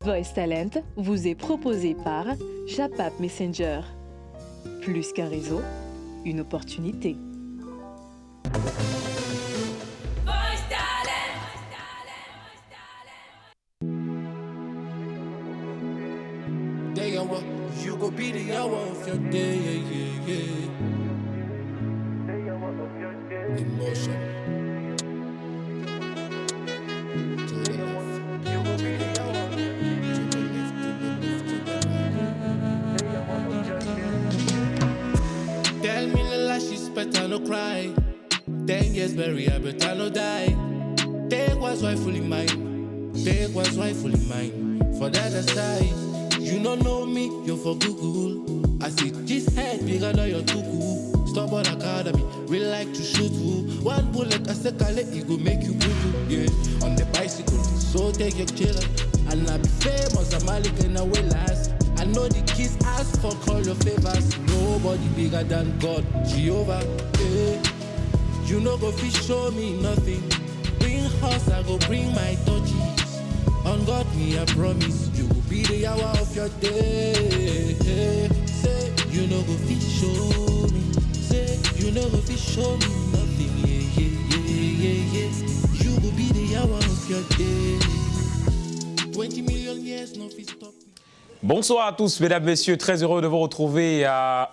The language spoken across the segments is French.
Voice Talent vous est proposé par Japap Messenger. Plus qu'un réseau, une opportunité. You go be the hour of your day, Emotion. To the left. You go be the hour. To the left, to the left. Tell me the lie, she's better no cry. 10 years bury, I better no die. Take what's rightfully mine. Take what's rightfully mine. For that aside. You don't know me, you're for Google. I see this head bigger than your tuku. Stubborn academy, we like to shoot you. One bullet, I say, it go make you boo. Yeah, on the bicycle, so take your chiller. And I be famous, I'm Malik and I will last. I know the kids ask for call your favors. Nobody bigger than God, Jehovah. Yeah. You know go fish, show me nothing. Bring horse, I go bring my touchies. On God, me, I promise you will be the hour of your day. Say, you know go fish show me. Say, you know go fish show me nothing. Yeah. You will be the hour of your day. 20 million years, no fish stop me. Bonsoir à tous, mesdames, messieurs. Très heureux de vous retrouver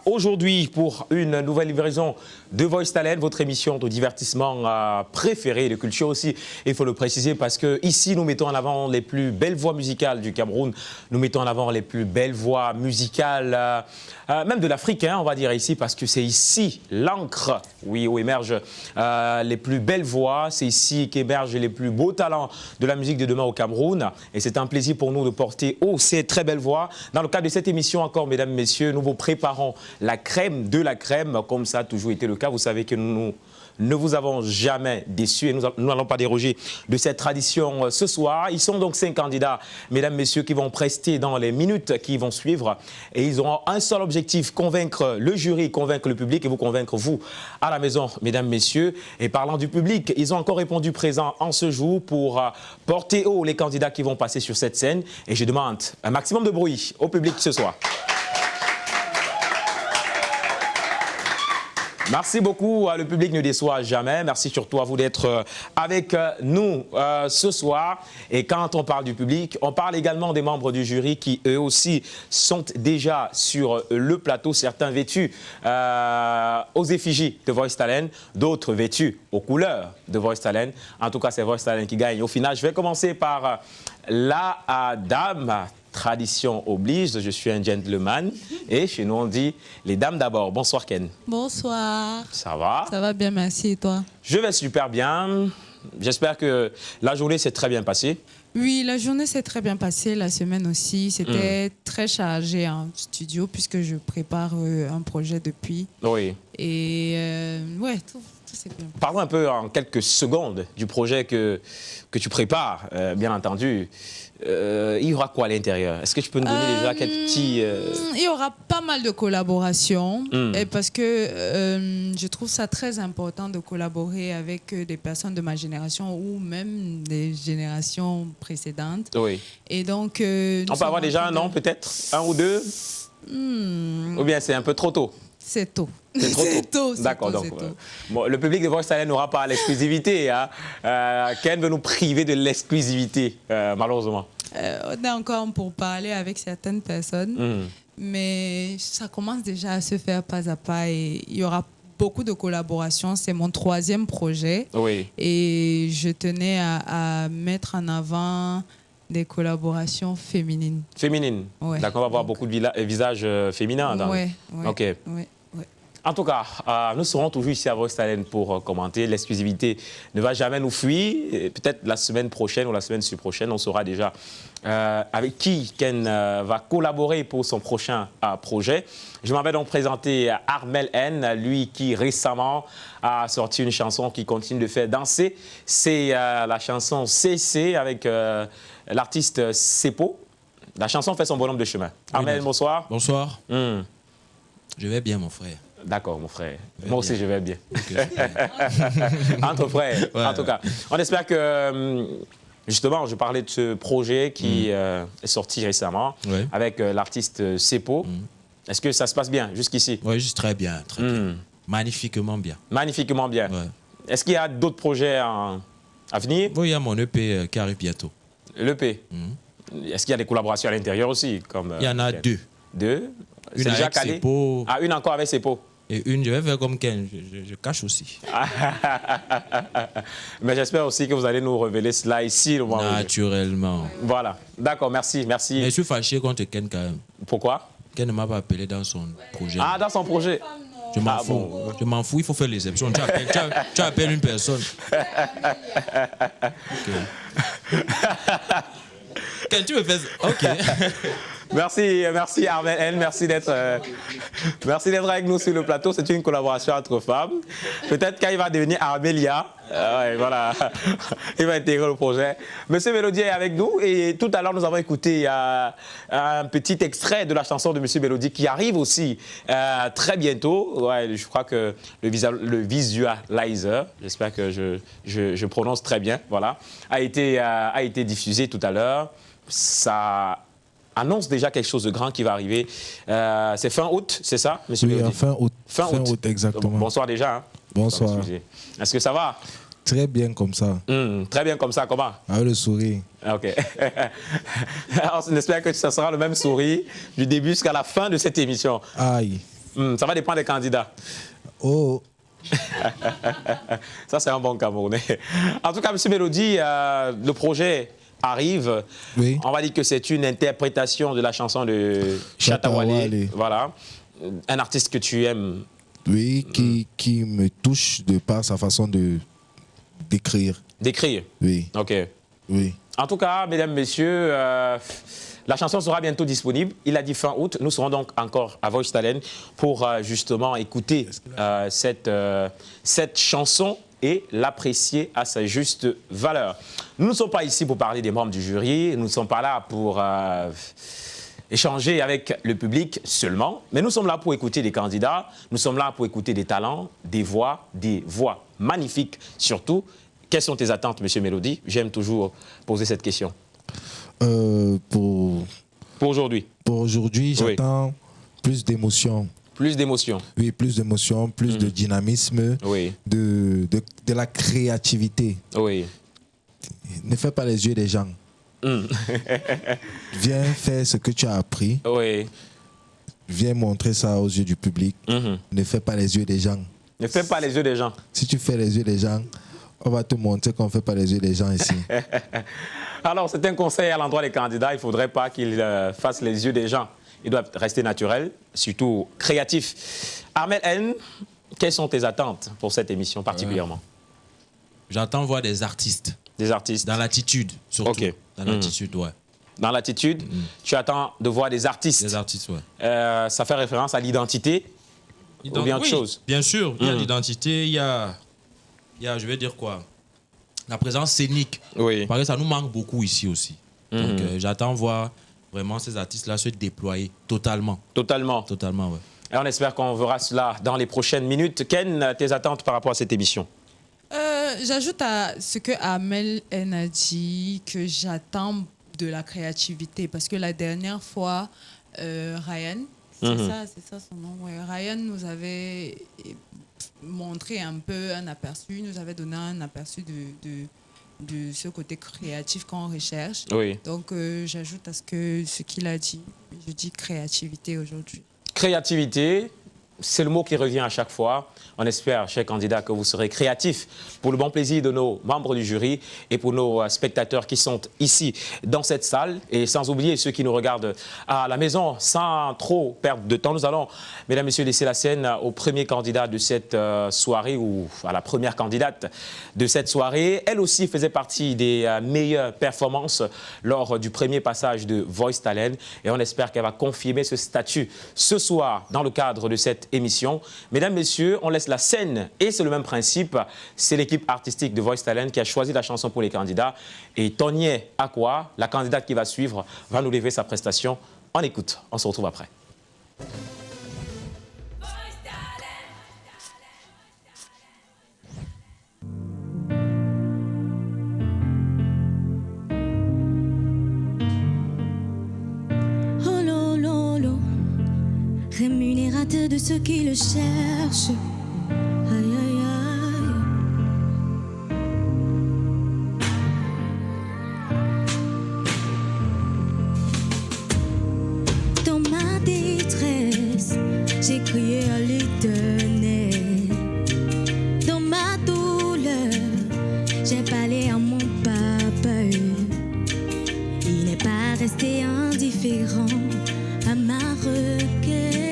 aujourd'hui pour une nouvelle livraison de Voice Talent, votre émission de divertissement préférée, de culture aussi. Il faut le préciser parce que ici, nous mettons en avant les plus belles voix musicales du Cameroun. Nous mettons en avant les plus belles voix musicales, même de l'Afrique, hein, on va dire ici, parce que c'est ici l'encre, oui, où émergent les plus belles voix. C'est ici qu'émergent les plus beaux talents de la musique de demain au Cameroun. Et c'est un plaisir pour nous de porter haut ces très belles voix. Dans le cadre de cette émission encore, mesdames, messieurs, nous vous préparons la crème de la crème, comme ça a toujours été le cas. Vous savez que nous ne vous avons jamais déçus et nous n'allons pas déroger de cette tradition ce soir. Ils sont donc 5 candidats, mesdames, messieurs, qui vont prester dans les minutes qui vont suivre. Et ils auront un seul objectif, convaincre le jury, convaincre le public et vous convaincre, vous, à la maison, mesdames, messieurs. Et parlant du public, ils ont encore répondu présent en ce jour pour porter haut les candidats qui vont passer sur cette scène. Et je demande un maximum de bruit au public ce soir. Merci beaucoup, le public ne déçoit jamais. Merci surtout à vous d'être avec nous ce soir. Et quand on parle du public, on parle également des membres du jury qui eux aussi sont déjà sur le plateau. Certains vêtus aux effigies de Voice Talent, d'autres vêtus aux couleurs de Voice Talent. En tout cas, c'est Voice Talent qui gagne au final. Je vais commencer par la dame. Tradition oblige, je suis un gentleman et chez nous on dit les dames d'abord. Bonsoir Ken. Bonsoir. Ça va? Ça va bien, merci. Et toi? Je vais super bien. J'espère que la journée s'est très bien passée. Oui, la journée s'est très bien passée, la semaine aussi. C'était très chargé en studio puisque je prépare un projet depuis. Oui. Et ouais, tout s'est bien passé. Parlons un peu en quelques secondes du projet que tu prépares, bien entendu. Il y aura quoi à l'intérieur? Est-ce que tu peux nous donner déjà quelques petits... Il y aura pas mal de collaborations et parce que je trouve ça très important de collaborer avec des personnes de ma génération ou même des générations précédentes. Oui. Et donc... on peut avoir déjà un nom peut-être? Un ou deux? Ou bien c'est un peu trop tôt? C'est tôt. C'est trop tôt. D'accord, donc bon, le public de Voice Talent n'aura pas l'exclusivité. Hein. Ken veut nous priver de l'exclusivité, malheureusement. On est encore pour parler avec certaines personnes, mais ça commence déjà à se faire pas à pas et il y aura beaucoup de collaborations. C'est mon 3e projet. Oui. Et je tenais à mettre en avant des collaborations féminines. Féminines? Ouais. D'accord, on va voir beaucoup de visages féminins. Oui. Ok. Ouais. En tout cas, nous serons toujours ici à Voice Talent pour commenter. L'exclusivité ne va jamais nous fuir. Peut-être la semaine prochaine ou la semaine prochaine, on saura déjà avec qui Ken va collaborer pour son prochain projet. Je m'en vais donc présenter Armel N, lui qui récemment a sorti une chanson qui continue de faire danser. C'est la chanson CC avec l'artiste Sepo. La chanson fait son bonhomme de chemin. Armel, bonsoir. Bonsoir. Je vais bien, mon frère. D'accord, mon frère. Moi aussi, bien. je vais bien. Okay. Entre frères, Ouais, en tout cas. On espère que Justement, je parlais de ce projet qui est sorti récemment Ouais. avec l'artiste Sepo. Est-ce que ça se passe bien jusqu'ici? Oui, juste très bien, très bien. Magnifiquement bien. Magnifiquement bien. Ouais. Est-ce qu'il y a d'autres projets à venir? Bon, il y a mon EP qui arrive bientôt. L'EP. Est-ce qu'il y a des collaborations à l'intérieur aussi comme, Il y en a Ken? deux. Deux? Une C'est déjà avec calé? Sepo Ah, une encore avec Sepo. et une, je vais faire comme Ken, je cache aussi. Mais j'espère aussi que vous allez nous révéler cela ici. Le moment où- Naturellement. Voilà. D'accord, merci. Merci. Mais je suis fâché contre Ken quand même. Pourquoi? Ken ne m'a pas appelé dans son projet. Ah, dans son projet. Je m'en Ah, fous. bon. Je m'en fous, il faut faire l'exception. Tu appelles une personne. Ok. Ken, tu me fais... Ok. Merci Armel N, merci d'être avec nous sur le plateau. C'est une collaboration entre femmes. Peut-être qu'il va devenir Armelia. Ouais, voilà. Il va intégrer le projet. Monsieur Mélodie est avec nous et tout à l'heure nous avons écouté un petit extrait de la chanson de Monsieur Mélodie qui arrive aussi très bientôt. Ouais, je crois que le visualizer, j'espère que je prononce très bien, voilà, a été diffusé tout à l'heure. Ça annonce déjà quelque chose de grand qui va arriver. C'est fin août, c'est ça, monsieur Oui, Mélodie? fin août. Fin août, exactement. Bonsoir déjà. Hein. Bonsoir. Excusez. Est-ce que ça va? Très bien comme ça, Très bien comme ça, comment? avec le sourire. Ok. Alors, on espère que ça sera le même sourire du début jusqu'à la fin de cette émission. Aïe. Ça va dépendre des candidats. Oh, Ça, c'est un bon Camerounais. En tout cas, monsieur Mélodie, le projet arrive. Oui. On va dire que c'est une interprétation de la chanson de Shatta Shatta Wale. Wale. Voilà. Un artiste que tu aimes. oui, qui me touche de par sa façon d'écrire. D'écrire. Oui, Ok. oui. En tout cas, mesdames, messieurs, la chanson sera bientôt disponible. Il a dit fin août. Nous serons donc encore à Voice Talent pour justement écouter cette chanson et l'apprécier à sa juste valeur. Nous ne sommes pas ici pour parler des membres du jury. Nous ne sommes pas là pour échanger avec le public seulement. Mais nous sommes là pour écouter des candidats. Nous sommes là pour écouter des talents, des voix magnifiques surtout. Quelles sont tes attentes, monsieur Mélodie? J'aime toujours poser cette question. Pour Aujourd'hui, aujourd'hui, j'attends plus d'émotion. plus d'émotion. Oui, plus d'émotion, plus de dynamisme, Oui, de la créativité. oui. Ne fais pas les yeux des gens. Viens faire ce que tu as appris. Oui. Viens montrer ça aux yeux du public. Ne fais pas les yeux des gens. Ne fais pas les yeux des gens. Si tu fais les yeux des gens, on va te montrer qu'on ne fait pas les yeux des gens ici. Alors, c'est un conseil à l'endroit des candidats. Il ne faudrait pas qu'ils fassent les yeux des gens. Ils doivent rester naturels, surtout créatifs. Armel N, quelles sont tes attentes pour cette émission particulièrement? J'entends voir des artistes. Des artistes. Dans l'attitude, surtout. Ok. Dans l'attitude, ouais. Dans l'attitude, tu attends de voir des artistes. Des artistes, ouais. Ça fait référence à l'identité ou bien autre Oui, chose? Bien sûr, il y a l'identité, il y a, je vais dire quoi, la présence scénique. Oui. Parce que ça nous manque beaucoup ici aussi. Donc j'attends voir vraiment ces artistes-là se déployer totalement. Totalement. Totalement, ouais. Et on espère qu'on verra cela dans les prochaines minutes. Ken, tes attentes par rapport à cette émission? J'ajoute à ce que Amel N a dit que j'attends de la créativité parce que la dernière fois, Ryan, c'est ça son nom, ouais, Ryan nous avait montré un peu un aperçu, nous avait donné un aperçu de ce côté créatif qu'on recherche. Oui. Donc j'ajoute à ce qu'il a dit, je dis créativité aujourd'hui. Créativité, c'est le mot qui revient à chaque fois. On espère, chers candidats, que vous serez créatifs pour le bon plaisir de nos membres du jury et pour nos spectateurs qui sont ici dans cette salle. Et sans oublier ceux qui nous regardent à la maison, sans trop perdre de temps. Nous allons, mesdames, messieurs, laisser la scène au premier candidat de cette soirée ou à la première candidate de cette soirée. Elle aussi faisait partie des meilleures performances lors du premier passage de Voice Talent. Et on espère qu'elle va confirmer ce statut ce soir dans le cadre de cette émission. Mesdames, messieurs, on laisse la scène et c'est le même principe. C'est l'équipe artistique de Voice Talent qui a choisi la chanson pour les candidats. Et Tonier Akwa, la candidate qui va suivre, va nous livrer sa prestation. On écoute, on se retrouve après. rémunérateur de ceux qui le cherchent. Aïe, aïe, aïe. Dans ma détresse, j'ai crié à l'Éternel. Dans ma douleur, j'ai parlé à mon papa. Il n'est pas resté indifférent à ma requête.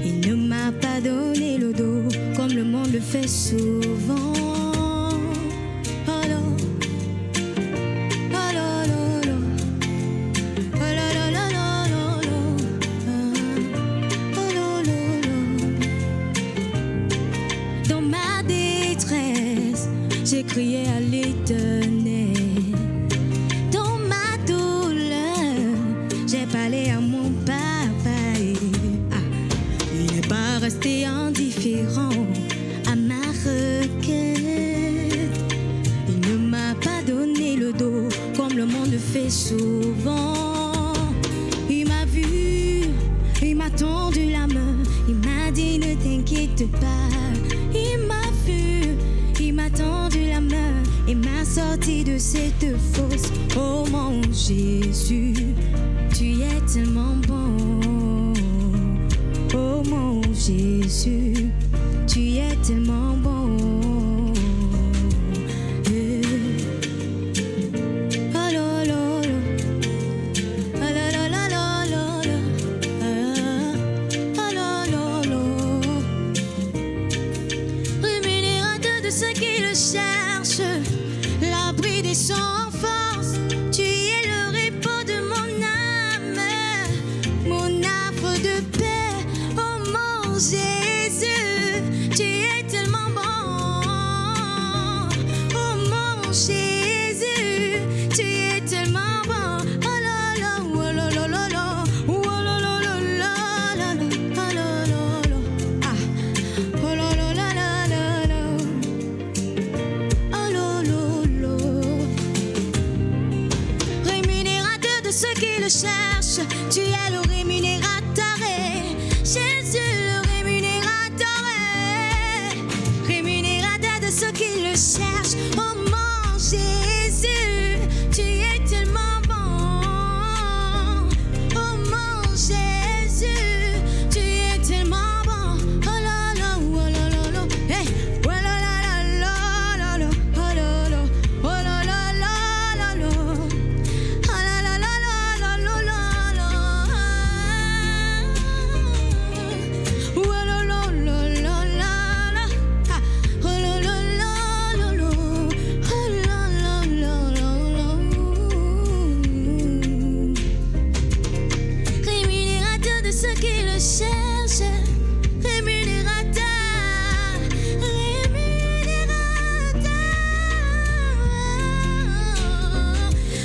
Il ne m'a pas donné le dos comme le monde le fait souvent. Oh là, oh là là là. Oh là là là là là là. Oh là là là. Dans ma détresse, j'ai crié à l'Éternel. Dans ma douleur, j'ai parlé à mon papa. Il n'est pas resté indifférent à ma requête. Il ne m'a pas donné le dos comme le monde le fait souvent. Il m'a vu, il m'a tendu la main, il m'a dit ne t'inquiète pas. Il m'a vu, il m'a tendu la main et m'a sorti de cette fosse. Oh mon Jésus, tu es tellement bon. Oh mon Jésus, tu es tellement bon. Oh là là là. Oh là là là là là là. Oh là là là. Rémunérateur de ceux qui le cherchent, l'abri des sans force, tu es le repos de mon âme, mon havre de paix. Oh mon Jésus, tu es tellement bon. Oh mon Jésus, tu es tellement bon. Oh là là, oh là là là là, oh là là là là là là, oh là là là, ah, oh là là là là là là, oh là là là. Rémunérateur de ceux qui le cherchent, tu es le rémunérateur. Jésus le rémunérateur, rémunérateur de ceux qui le cherchent. Oh mon Jésus, tu es tellement bon. Oh mon Jésus, tu es tellement bon. Oh là là, oh là là là, hey, oh là là là là là, oh là là, oh là là là là là, oh là là là là là là là. Oh là là là là là là, ah, oh là là là là là, oh là là là là là. Rémunérateur de ceux qui le cherchent, rémunérateur, rémunérateur.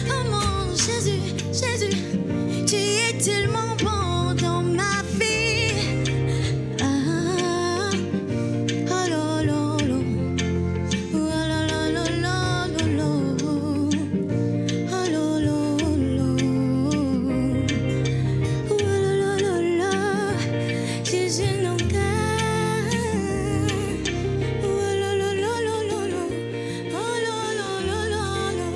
Oh mon Jésus, Jésus, tu es tellement bon dans ma vie. Ah, oh là là là, oh là là là là là là, oh là là là, oh là là là là, Jésus non cœur. Oh là là là là là là, oh là là là là là.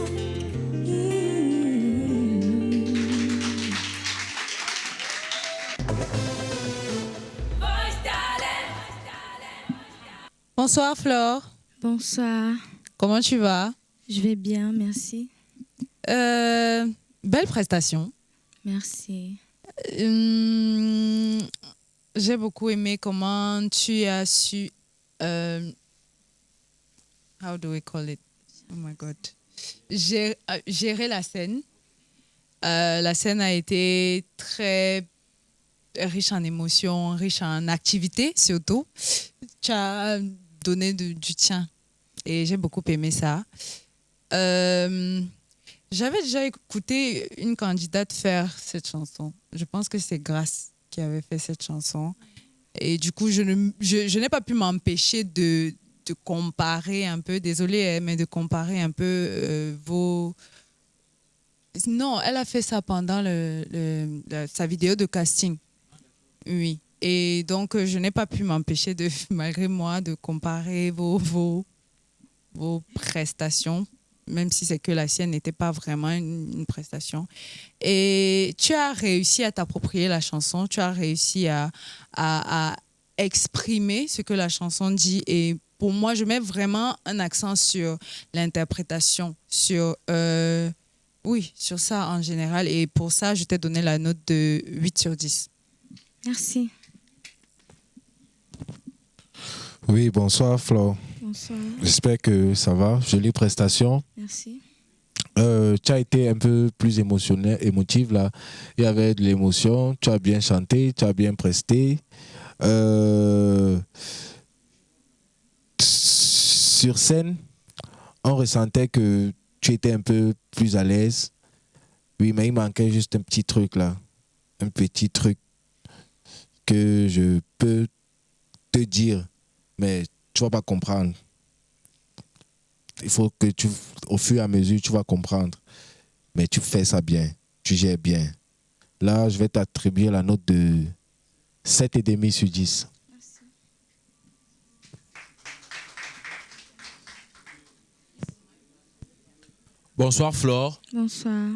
Bonsoir Flore, Bonsoir, comment tu vas? je vais bien, merci. Belle prestation. Merci. J'ai beaucoup aimé comment tu as su... how do we call it? Oh my God. Gérer la scène. La scène a été très riche en émotions, riche en activités surtout. Tu as donné du tien et j'ai beaucoup aimé ça. J'avais déjà écouté une candidate faire cette chanson. Je pense que c'est Grace qui avait fait cette chanson. Et du coup, je n'ai pas pu m'empêcher de comparer un peu, désolée, mais de comparer un peu vos... Non, elle a fait ça pendant sa vidéo de casting. Oui. Et donc, je n'ai pas pu m'empêcher, malgré moi, de comparer vos prestations, même si c'est que la sienne n'était pas vraiment une prestation. Et tu as réussi à t'approprier la chanson, tu as réussi à exprimer ce que la chanson dit. Et pour moi, je mets vraiment un accent sur l'interprétation, sur ça en général. Et pour ça, je t'ai donné la note de 8 sur 10. Merci. Oui, bonsoir Flore. Bonsoir. J'espère que ça va. Jolie prestation. Merci. Tu as été un peu plus émotive là. Il y avait de l'émotion. Tu as bien chanté, tu as bien presté. Sur scène, on ressentait que tu étais un peu plus à l'aise. Oui, mais il manquait juste un petit truc là. Un petit truc que je peux te dire, mais tu ne vas pas comprendre. Il faut que au fur et à mesure, tu vas comprendre. Mais tu fais ça bien, tu gères bien. Là, je vais t'attribuer la note de 7,5 sur 10. Merci. Bonsoir Flore. Bonsoir.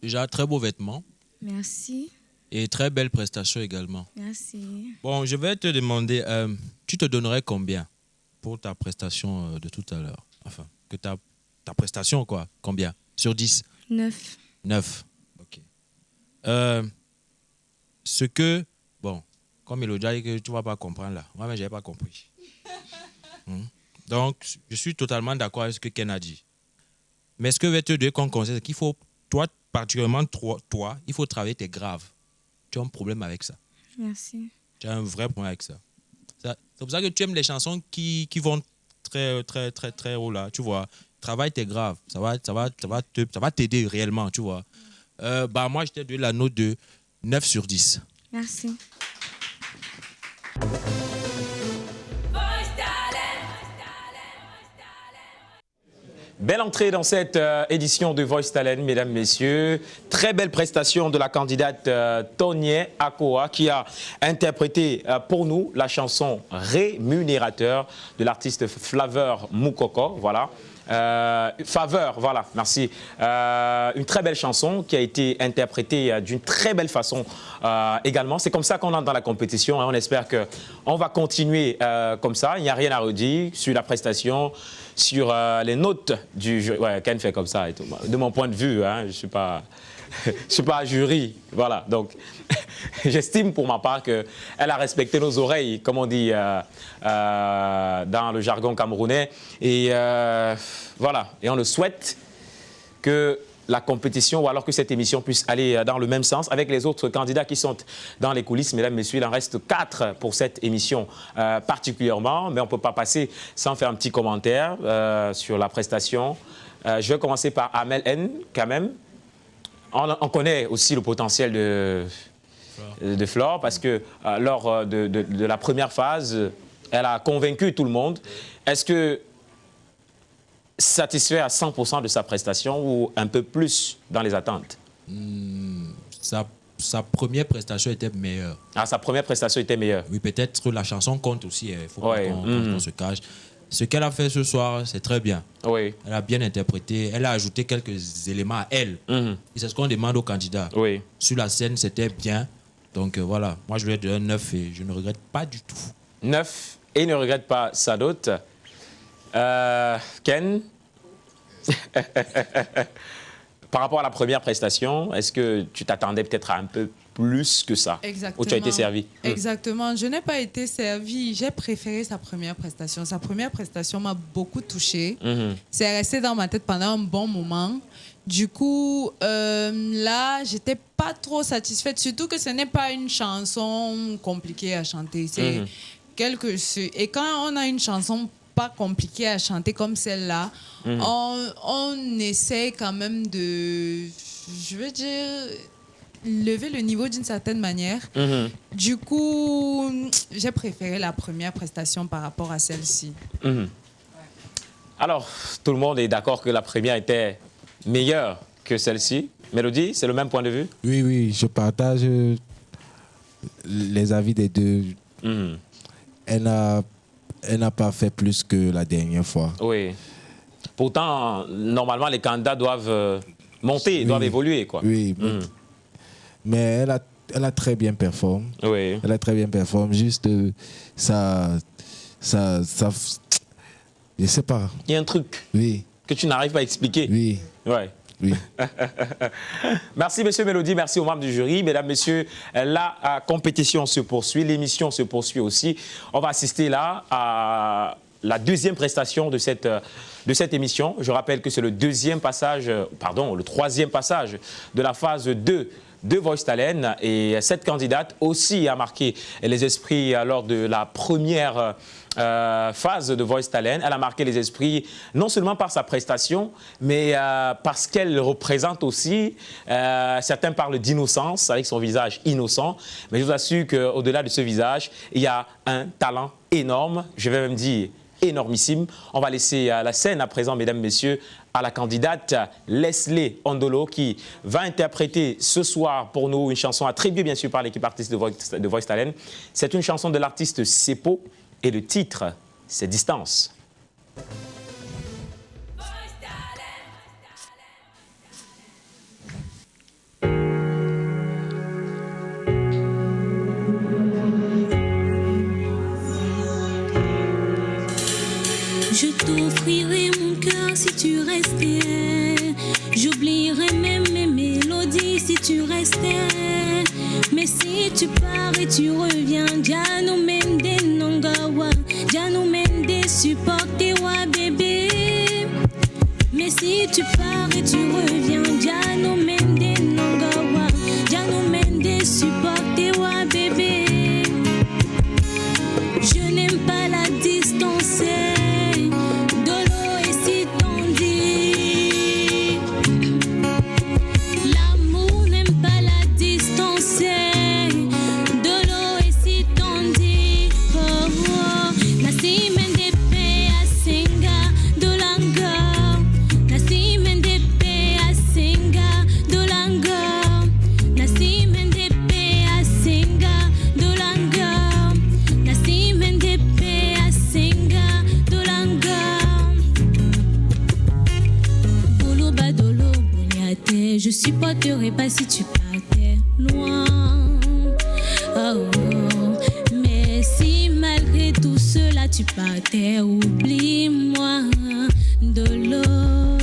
Déjà, très beau vêtement Merci. et très belle prestation également. Merci. Bon, je vais te demander, tu te donnerais combien pour ta prestation de tout à l'heure? Enfin, que ta prestation, quoi. Combien? Sur 10? 9. 9. Ok. Bon, comme Elodia dit que tu ne vas pas comprendre là. Moi-même, je n'avais pas compris. Donc, je suis totalement d'accord avec ce que Ken a dit. Mais ce que je vais te dire comme conseil, c'est qu'il faut, toi, particulièrement toi, il faut travailler tes graves. Tu as un problème avec ça. Merci. Tu as un vrai problème avec ça. C'est pour ça que tu aimes les chansons qui vont très, très, très, très haut là, tu vois. Travaille tes graves. Ça va t'aider réellement, tu vois. Moi, je t'ai donné la note de 9 sur 10. Merci. Belle entrée dans cette édition de Voice Talent, mesdames, messieurs. Très belle prestation de la candidate Tony Akoa qui a interprété pour nous la chanson Rémunérateur de l'artiste Flaveur Moukoko. Voilà. Faveur, voilà, merci. Une très belle chanson qui a été interprétée d'une très belle façon également. C'est comme ça qu'on entre dans la compétition. On espère qu'on va continuer comme ça. Il n'y a rien à redire sur la prestation, sur les notes du jury. Ouais, Ken fait comme ça et tout. De mon point de vue, je ne suis pas jury. Voilà, donc j'estime pour ma part qu'elle a respecté nos oreilles, comme on dit dans le jargon camerounais. Et voilà, et on le souhaite que la compétition ou alors que cette émission puisse aller dans le même sens avec les autres candidats qui sont dans les coulisses. Mesdames, messieurs, il en reste 4 pour cette émission particulièrement, mais on ne peut pas passer sans faire un petit commentaire sur la prestation. Je vais commencer par Amel N, quand même. On connaît aussi le potentiel de Flore parce que lors de la première phase, elle a convaincu tout le monde. Est-ce que satisfait à 100% de sa prestation ou un peu plus dans les attentes? Sa première prestation était meilleure. Ah, sa première prestation était meilleure. Oui, peut-être que la chanson compte aussi. Il faut qu'on se cache. Ce qu'elle a fait ce soir, c'est très bien. Oui. Elle a bien interprété. Elle a ajouté quelques éléments à elle. Et c'est ce qu'on demande aux candidats. Oui. Sur la scène, c'était bien. Donc voilà, moi je lui ai donné un 9 et je ne regrette pas du tout. 9 et ne regrette pas sa note. Ken, par rapport à la première prestation, est-ce que tu t'attendais peut-être à un peu plus que ça? Exactement. Ou tu as été servi? Exactement. Je n'ai pas été servie. J'ai préféré sa première prestation. Sa première prestation m'a beaucoup touchée. C'est resté dans ma tête pendant un bon moment. Du coup, là, j'étais pas trop satisfaite. Surtout que ce n'est pas une chanson compliquée à chanter. C'est Et quand on a une chanson pas compliquée à chanter comme celle-là, on essaie quand même de, je veux dire, lever le niveau d'une certaine manière. Du coup, j'ai préféré la première prestation par rapport à celle-ci. Alors, tout le monde est d'accord que la première était meilleure que celle-ci. Mélodie, c'est le même point de vue? Oui, je partage les avis des deux, elle n'a pas fait plus que la dernière fois. Oui. Pourtant, normalement, les candidats doivent monter, doivent évoluer, quoi. Oui, mais elle a très bien performé. Oui. Elle a très bien performé. Juste, ça, je sais pas. Il y a un truc Oui, que tu n'arrives pas à expliquer. oui, Ouais. oui. Merci, monsieur Mélodie. Merci aux membres du jury. Mesdames, messieurs, la compétition se poursuit. L'émission se poursuit aussi. On va assister là à la deuxième prestation de cette émission. Je rappelle que c'est le troisième passage de la phase 2 de Voice Talent. Et cette candidate aussi a marqué les esprits lors de la première phase de Voice Talent. Elle a marqué les esprits non seulement par sa prestation, mais parce qu'elle représente aussi, certains parlent d'innocence, avec son visage innocent, mais je vous assure qu'au-delà de ce visage, il y a un talent énorme, je vais même dire énormissime. On va laisser la scène à présent, mesdames, messieurs, à la candidate Leslie Ondolo qui va interpréter ce soir pour nous une chanson attribuée bien sûr par l'équipe artiste de Voice Talent. C'est une chanson de l'artiste Sepo et le titre, c'est Distance. Je t'offrirai mon cœur si tu restais. J'oublierai même mes mélodies si tu restais. Mais si tu pars et tu reviens, Jano Mende Nongawa, Jano Mende supporte wa bébé. Mais si tu pars et tu reviens, Jano Mende Nongawa, Jano Mende supporte wa bébé. Je n'aime pas la distance. Je supporterais pas si tu partais loin. Oh, oh. Mais si malgré tout cela tu partais, oublie-moi de l'eau.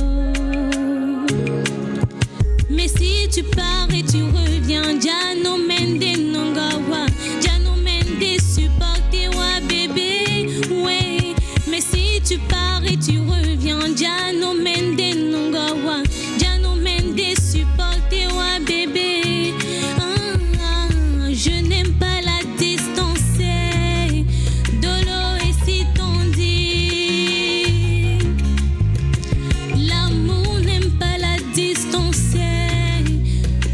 Mais si tu pars et tu reviens, Jano Mende Nongawa, Jano Mende supporte wa bébé. Ouais. Mais si tu pars et tu reviens, Jano Mende Nongawa, Jano Mende supporte wa bébé. Je n'aime pas la distance. Dolo et si t'on dit. L'amour n'aime pas la distance.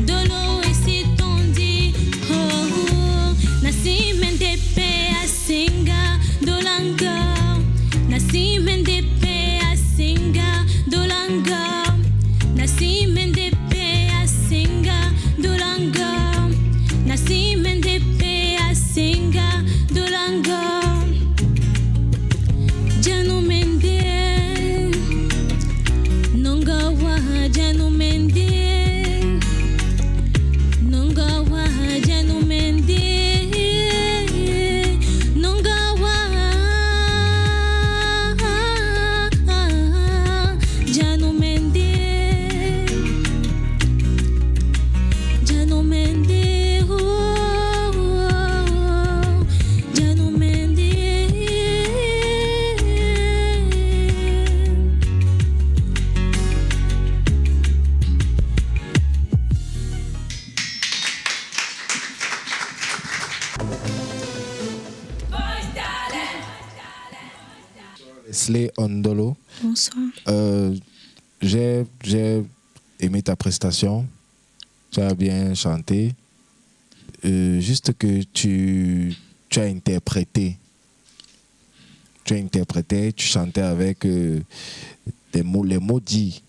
Dolo et si t'on dit. Oh, oh. Nasi mende pe asinga dolanga. Nasi mende pe asinga dolanga. Nasi mende pe asinga dolanga. Nasi mende pe asinga dolanga. Jano mende nongawa, Jano mende nongawa, Jano mende nongawa, Jano mende Jano mende, oh, Jano mende. Leslie Ondolo, Bonsoir. j'ai aimé ta prestation. Tu as bien chanté. Juste que tu as interprété. Tu as interprété, tu chantais avec les mots dits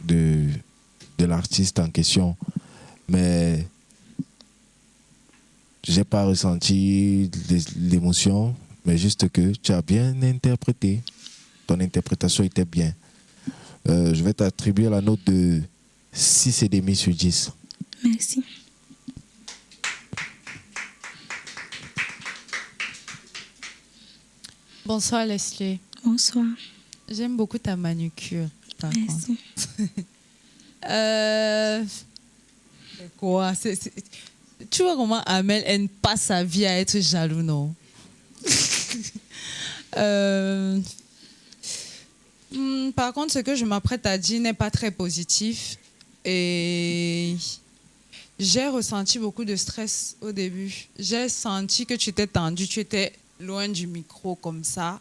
de l'artiste en question. Mais j'ai pas ressenti l'émotion, mais juste que tu as bien interprété. Ton interprétation était bien. Je vais t'attribuer la note de 6,5 sur 10. Merci. Bonsoir Leslie. Bonsoir. J'aime beaucoup ta manucure. par Merci. C'est quoi? Tu vois comment Amel elle passe sa vie à être jaloux, non? Par contre, ce que je m'apprête à dire n'est pas très positif. Et j'ai ressenti beaucoup de stress au début. J'ai senti que tu étais tendu, tu étais loin du micro comme ça.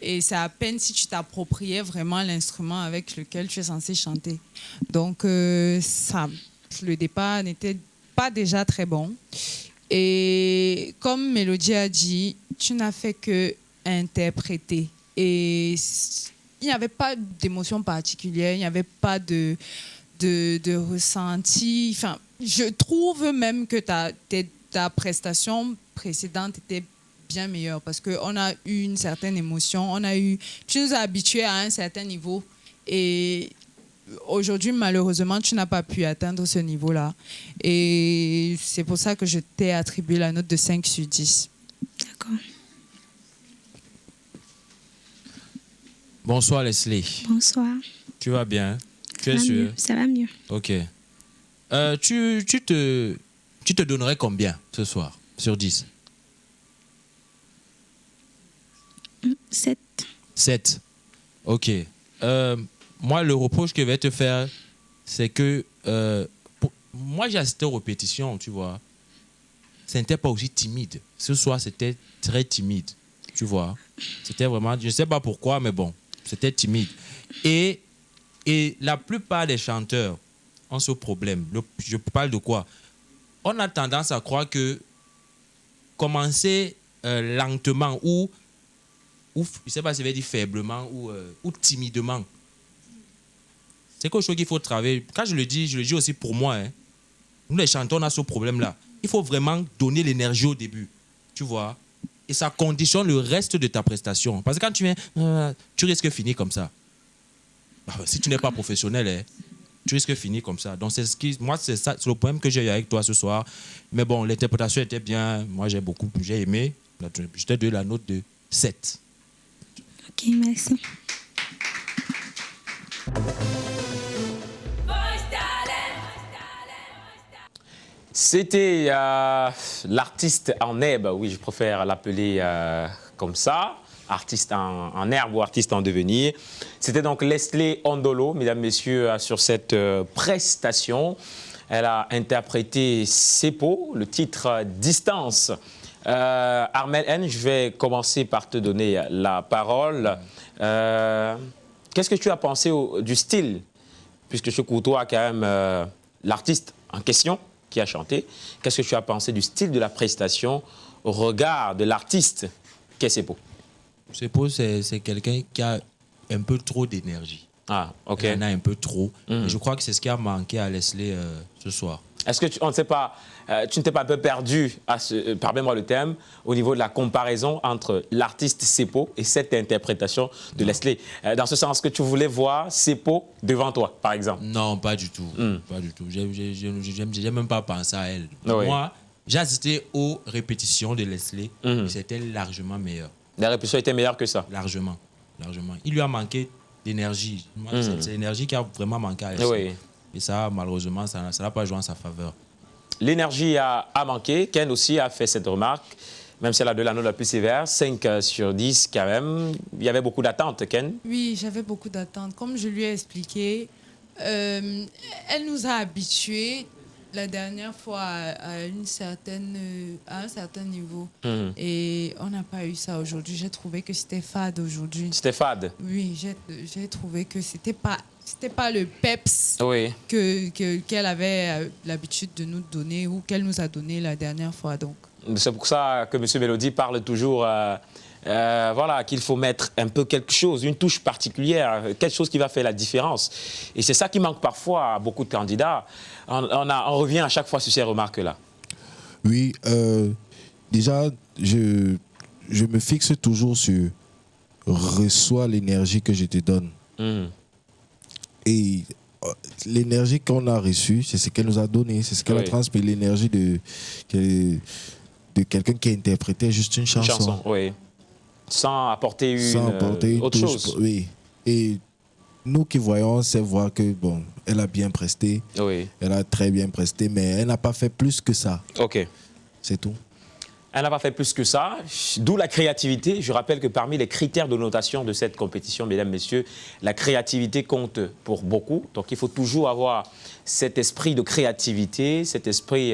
Et c'est à peine si tu t'appropriais vraiment l'instrument avec lequel tu es censé chanter. Donc, le départ n'était pas déjà très bon. Et comme Mélodie a dit, tu n'as fait que interpréter. Et il n'y avait pas d'émotion particulière, il n'y avait pas de ressenti. Enfin, je trouve même que ta prestation précédente était bien meilleure parce qu'on a eu une certaine émotion, tu nous as habitués à un certain niveau et aujourd'hui, malheureusement, tu n'as pas pu atteindre ce niveau-là. Et c'est pour ça que je t'ai attribué la note de 5 sur 10. D'accord. Bonsoir Leslie. Bonsoir. Tu vas bien? Tu Ça es va sûr? mieux, ça va mieux. Ok. Tu te donnerais combien ce soir sur 10? 7. 7. Ok. Moi, le reproche que je vais te faire, c'est que moi, j'ai assisté aux répétitions, tu vois. Ce n'était pas aussi timide. Ce soir, c'était très timide, tu vois. C'était vraiment, je ne sais pas pourquoi, mais bon, c'était timide. Et la plupart des chanteurs ont ce problème. Je parle de quoi? On a tendance à croire que commencer lentement ou je ne sais pas si je vais dire faiblement ou timidement. C'est quelque chose qu'il faut travailler. Quand je le dis aussi pour moi. Hein. Nous, les chanteurs, on a ce problème-là. Il faut vraiment donner l'énergie au début. Tu vois? Et ça conditionne le reste de ta prestation. Parce que quand tu viens, tu risques de finir comme ça. Bah, si tu n'es pas professionnel, hein, tu risques de finir comme ça. Donc, moi, c'est le problème que j'ai eu avec toi ce soir. Mais bon, l'interprétation était bien. Moi, j'ai aimé. Je t'ai donné la note de 7. Ok, merci. C'était l'artiste en herbe, oui, je préfère l'appeler comme ça, artiste en herbe ou artiste en devenir. C'était donc Leslie Ondolo, mesdames, messieurs, sur cette prestation. Elle a interprété Sepo, le titre Distance. Armel N, je vais commencer par te donner la parole. Qu'est-ce que tu as pensé du style, puisque je côtoie quand même l'artiste en question qui a chanté. Qu'est-ce que tu as pensé du style de la prestation au regard de l'artiste qu'est Sepo? Sepo, c'est quelqu'un qui a un peu trop d'énergie. Ah, ok. Il en a un peu trop. Et je crois que c'est ce qui a manqué à Leslie ce soir. Est-ce que on ne sait pas, tu ne t'es pas un peu perdu, pardonnez-moi le terme, au niveau de la comparaison entre l'artiste Sepo et cette interprétation de Leslie? Dans ce sens que tu voulais voir Sepo devant toi, par exemple? Non, pas du tout. Pas du tout. J'ai même pas pensé à elle. Oui. Moi, j'ai assisté aux répétitions de Leslie. C'était largement meilleur. La répétition était meilleure que ça? Largement. Largement. Il lui a manqué d'énergie. C'est l'énergie qui a vraiment manqué à Leslie. Oui. Et ça, malheureusement, ça n'a pas joué en sa faveur. L'énergie a manqué. Ken aussi a fait cette remarque, même si elle a de la note la plus sévère, 5 sur 10 quand même. Il y avait beaucoup d'attentes, Ken. Oui, j'avais beaucoup d'attentes. Comme je lui ai expliqué, elle nous a habitués la dernière fois à un certain niveau. Et on n'a pas eu ça aujourd'hui. J'ai trouvé que c'était fade aujourd'hui. C'était fade. Oui, j'ai trouvé que c'était pas le peps Oui. qu'elle avait l'habitude de nous donner ou qu'elle nous a donné la dernière fois. Donc. C'est pour ça que M. Mélodie parle toujours voilà, qu'il faut mettre un peu quelque chose, une touche particulière, quelque chose qui va faire la différence. Et c'est ça qui manque parfois à beaucoup de candidats. On revient à chaque fois sur ces remarques-là. Oui, déjà, je me fixe toujours sur reçois l'énergie que je te donne. Et l'énergie qu'on a reçue, c'est ce qu'elle nous a donné, c'est ce qu'elle a transmis, l'énergie de quelqu'un qui a interprété juste une chanson. Oui. Sans apporter autre chose. Oui. Et nous qui voyons, c'est voir que, bon, elle a bien presté, elle a très bien presté, mais elle n'a pas fait plus que ça. OK. C'est tout. Elle n'a pas fait plus que ça, d'où la créativité. Je rappelle que parmi les critères de notation de cette compétition, mesdames, messieurs, la créativité compte pour beaucoup. Donc il faut toujours avoir cet esprit de créativité, cet esprit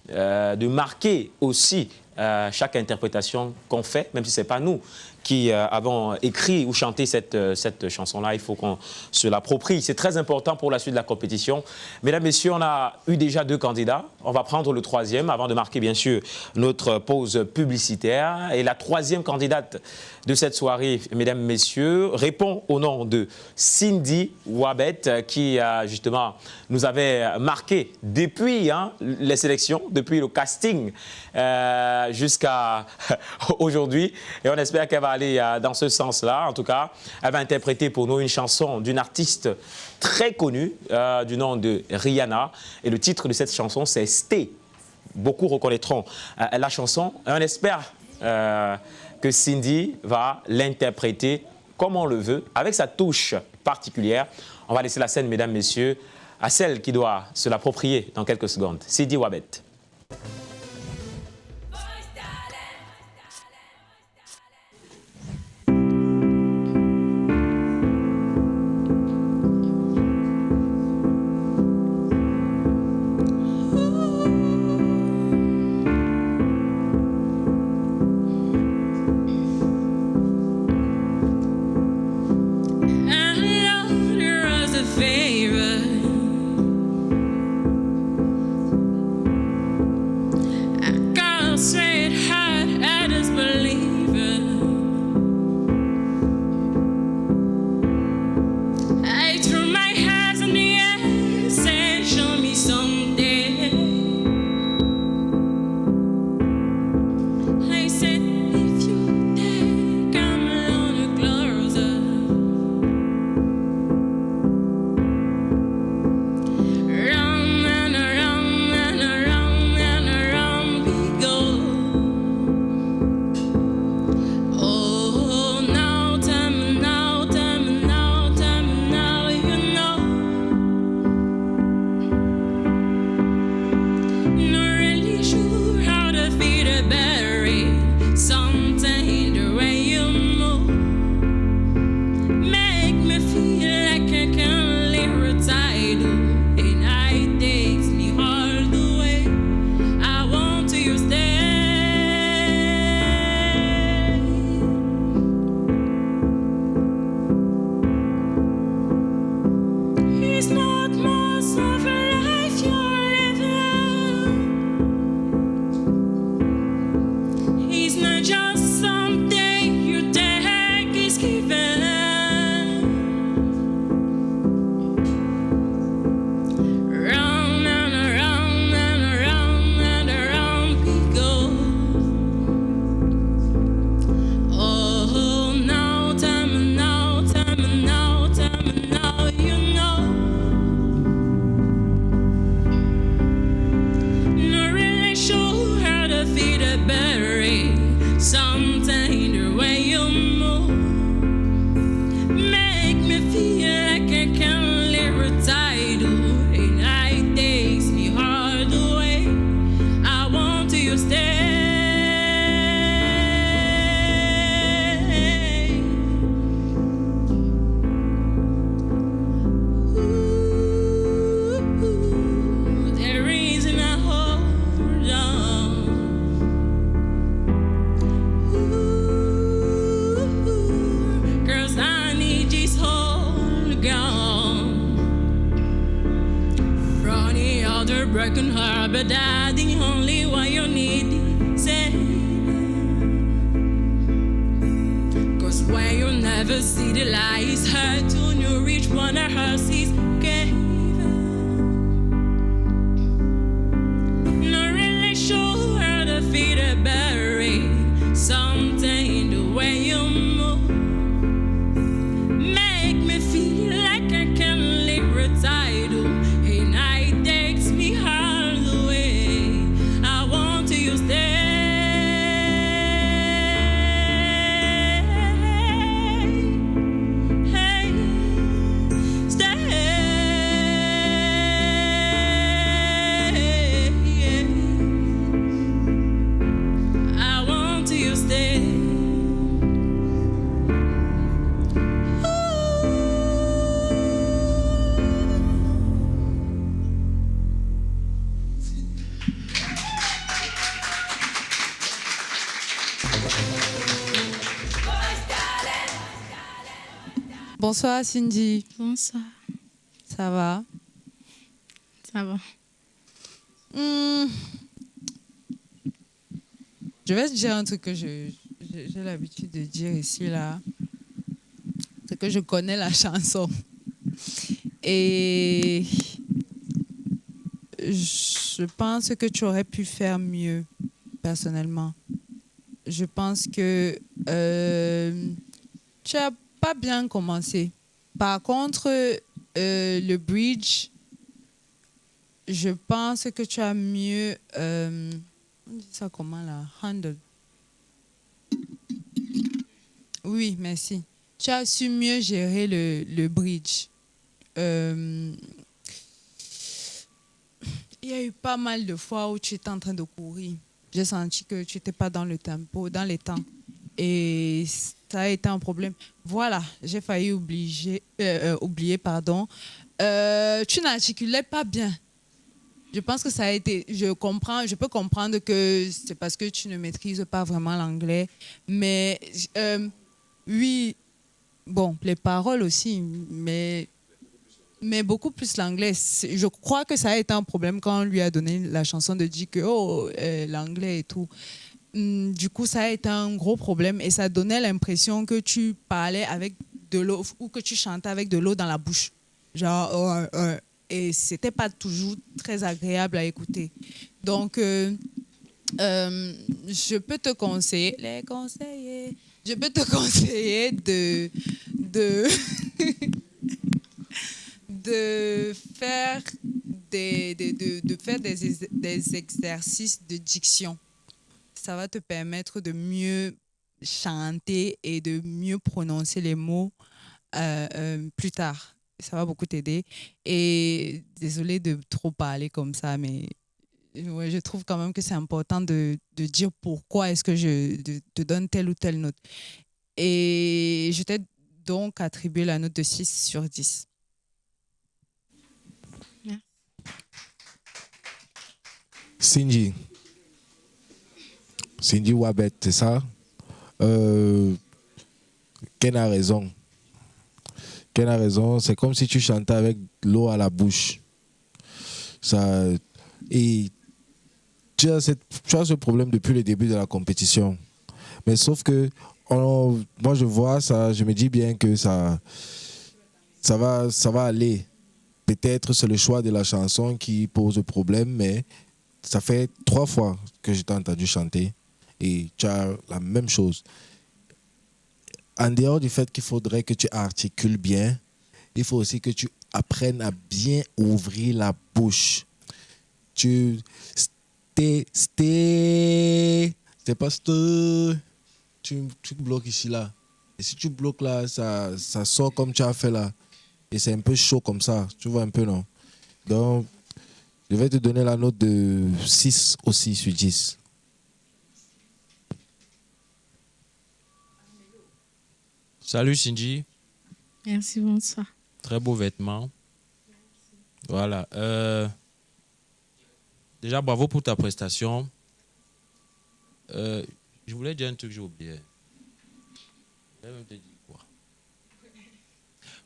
de marquer aussi chaque interprétation qu'on fait, même si ce n'est pas nous qui avons écrit ou chanté cette chanson-là. Il faut qu'on se l'approprie. C'est très important pour la suite de la compétition. Mesdames, messieurs, on a eu déjà 2 candidats. On va prendre le 3e avant de marquer, bien sûr, notre pause publicitaire. Et la 3e candidate de cette soirée, mesdames, messieurs, répond au nom de Cindy Wabet, qui, justement, nous avait marqué depuis les sélections, depuis le casting jusqu'à aujourd'hui. Et on espère qu'elle va aller dans ce sens-là. En tout cas, elle va interpréter pour nous une chanson d'une artiste très connue du nom de Rihanna. Et le titre de cette chanson, c'est Stay. Beaucoup reconnaîtront la chanson. Et on espère que Cindy va l'interpréter comme on le veut, avec sa touche particulière. On va laisser la scène, mesdames, messieurs, à celle qui doit se l'approprier dans quelques secondes. Cindy Wabet. broken heart, but that's the only one you need. Say, 'cause when you never see the light, it's hard to you reach one of her seas. No relation. feet are buried. Something in the way you move make me feel like I can live a title. And night takes me all the way. I want to stay. Bonsoir Cindy. Bonsoir. Ça va? Ça va. Je vais te dire un truc que j'ai l'habitude de dire ici, là. C'est que je connais la chanson. Et je pense que tu aurais pu faire mieux, personnellement. Je pense que tu as pas bien commencé. Par contre, le bridge, je pense que tu as mieux... on dit ça comment là? Handle. Oui, merci. Tu as su mieux gérer le bridge. Il y a eu pas mal de fois où tu étais en train de courir. J'ai senti que tu n'étais pas dans le tempo, dans les temps. Et ça a été un problème. Voilà, j'ai failli oublier, pardon. Tu n'articulais pas bien. Je pense que ça a été... Je peux comprendre que c'est parce que tu ne maîtrises pas vraiment l'anglais. Mais oui, bon, les paroles aussi, mais beaucoup plus l'anglais. Je crois que ça a été un problème quand on lui a donné la chanson de dire que l'anglais et tout. Du coup, ça a été un gros problème et ça donnait l'impression que tu parlais avec de l'eau ou que tu chantais avec de l'eau dans la bouche. Genre, et c'était pas toujours très agréable à écouter. Donc, je peux te conseiller, je peux te conseiller de faire des exercices de diction. Ça va te permettre de mieux chanter et de mieux prononcer les mots plus tard. Ça va beaucoup t'aider. Et désolée de trop parler comme ça, mais ouais, je trouve quand même que c'est important de dire pourquoi est-ce que je te donne telle ou telle note. Et je t'ai donc attribué la note de 6 sur 10. Merci. Cindy Wabet, c'est ça? Ken a raison. Ken a raison. C'est comme si tu chantais avec l'eau à la bouche. Ça, et tu as ce problème depuis le début de la compétition. Mais sauf que moi, je vois ça, je me dis bien que ça va aller. Peut-être c'est le choix de la chanson qui pose problème, mais ça fait 3 fois que je t'ai entendu chanter et tu as la même chose. En dehors du fait qu'il faudrait que tu articules bien, il faut aussi que tu apprennes à bien ouvrir la bouche. C'est pas tu bloques ici là. Et si tu bloques là, ça sort comme tu as fait là. Et c'est un peu chaud comme ça. Tu vois un peu, non? Donc, je vais te donner la note de 6 aussi sur 10. Salut Cindy. Merci, bonsoir. Très beau vêtement. Voilà. Déjà, bravo pour ta prestation. Je voulais dire un truc que j'ai oublié. Je voulais même te dire quoi?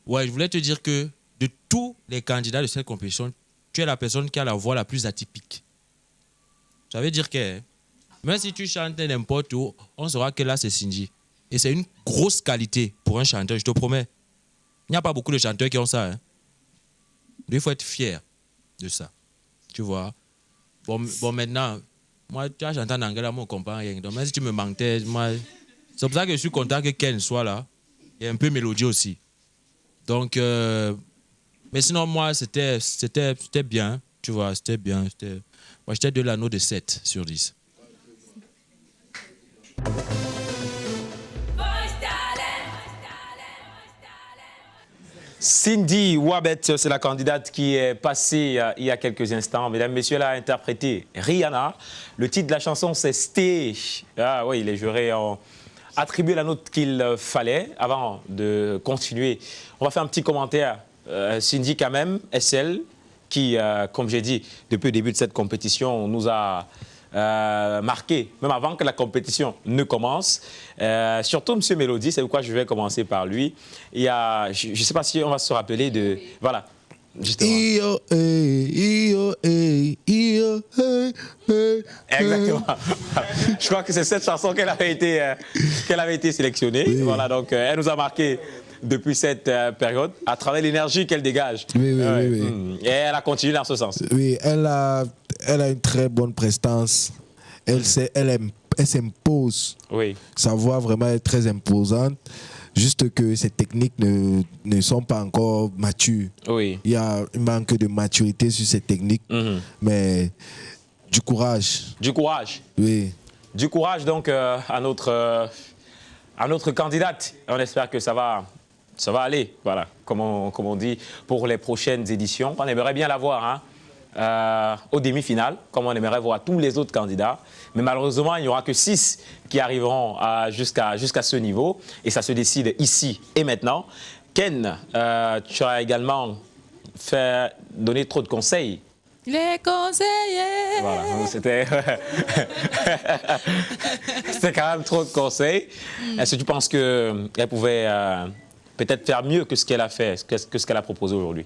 Ouais, je voulais te dire que de tous les candidats de cette compétition, tu es la personne qui a la voix la plus atypique. Ça veut dire que même si tu chantes n'importe où, on saura que là, c'est Cindy. Et c'est une grosse qualité pour un chanteur, je te promets. Il n'y a pas beaucoup de chanteurs qui ont ça. Hein. Il faut être fier de ça. Tu vois. Bon maintenant, Moi, tu as chanté en anglais, là, moi, on ne comprend rien. Donc, même si tu me mentais, moi... C'est pour ça que je suis content que Ken soit là. Et un peu mélodieux aussi. Donc, mais sinon, moi, c'était bien. Tu vois, c'était bien. Moi, j'étais de l'anneau de 7 sur 10. Cindy Wabet, c'est la candidate qui est passée il y a quelques instants. Mesdames, Messieurs, elle a interprété Rihanna. Le titre de la chanson, c'est Stay. Ah oui, les jurés ont attribué la note qu'il fallait. Avant de continuer, on va faire un petit commentaire. Cindy, quand même, est celle qui, comme j'ai dit, depuis le début de cette compétition, nous a marqué, même avant que la compétition ne commence. Surtout M. Mélodie, c'est pourquoi je vais commencer par lui. Il y a, je ne sais pas si on va se rappeler de... Voilà, justement. Exactement. Je crois que c'est cette chanson qu'elle avait été sélectionnée. Oui. Voilà, donc elle nous a marqué depuis cette période, à travers l'énergie qu'elle dégage. Oui. Et elle a continué dans ce sens. Oui, elle a une très bonne prestance. Elle s'impose. Oui. Sa voix vraiment est très imposante. Juste que ses techniques ne sont pas encore matures. Oui. Il y a un manque de maturité sur ces techniques. Mais du courage. Du courage. Oui. Du courage donc à notre candidate. On espère que ça va aller, voilà, comme on dit, pour les prochaines éditions. On aimerait bien la voir au demi-finale, comme on aimerait voir tous les autres candidats. Mais malheureusement, il n'y aura que 6 qui arriveront jusqu'à ce niveau. Et ça se décide ici et maintenant. Ken, tu as également donné trop de conseils. Les conseillers. Voilà, c'était quand même trop de conseils. Est-ce que tu penses qu'elle pouvait peut-être faire mieux que ce qu'elle a fait, que ce qu'elle a proposé aujourd'hui?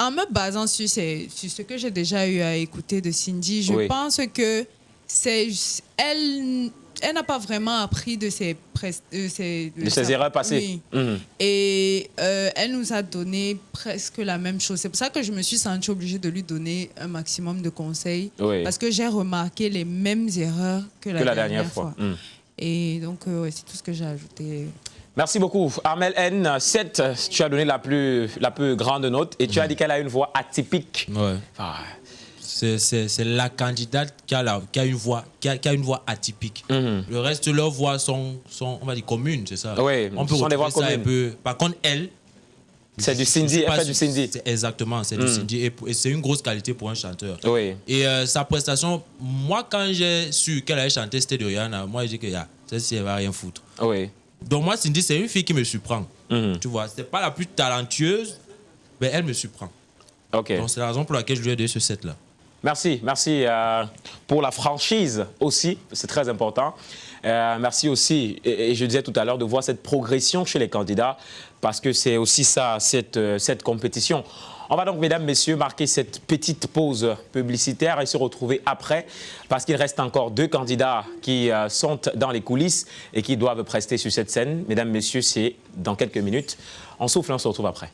En me basant sur ce que j'ai déjà eu à écouter de Cindy, je pense que elle n'a pas vraiment appris de ses erreurs passées. Oui. Et elle nous a donné presque la même chose. C'est pour ça que je me suis sentie obligée de lui donner un maximum de conseils. Oui. Parce que j'ai remarqué les mêmes erreurs que la dernière fois. Et donc, c'est tout ce que j'ai ajouté. Merci beaucoup. Armel N, 7, tu as donné la plus grande note et tu as dit qu'elle a une voix atypique. Ouais. C'est la candidate qui a une voix atypique. Le reste de leurs voix sont on va dire, communes, c'est ça? Oui, on peut sont des voix ça communes. Un peu. Par contre, elle... C'est du Cindy, elle fait du Cindy. Exactement, c'est du Cindy. Et c'est une grosse qualité pour un chanteur. Oui. Et sa prestation, moi, quand j'ai su qu'elle allait chanter C'était de Rihanna, moi, j'ai dit que celle-ci, elle va rien foutre. Oui. Donc moi, Cindy, c'est une fille qui me surprend. Tu vois, c'est pas la plus talentueuse, mais elle me surprend. Ok. Donc c'est la raison pour laquelle je lui ai donné ce set-là. Merci pour la franchise aussi, c'est très important. Merci aussi, et je disais tout à l'heure, de voir cette progression chez les candidats, parce que c'est aussi ça, cette compétition. On va donc, mesdames, messieurs, marquer cette petite pause publicitaire et se retrouver après, parce qu'il reste encore 2 candidats qui sont dans les coulisses et qui doivent prester sur cette scène. Mesdames, messieurs, c'est dans quelques minutes. On souffle, on se retrouve après.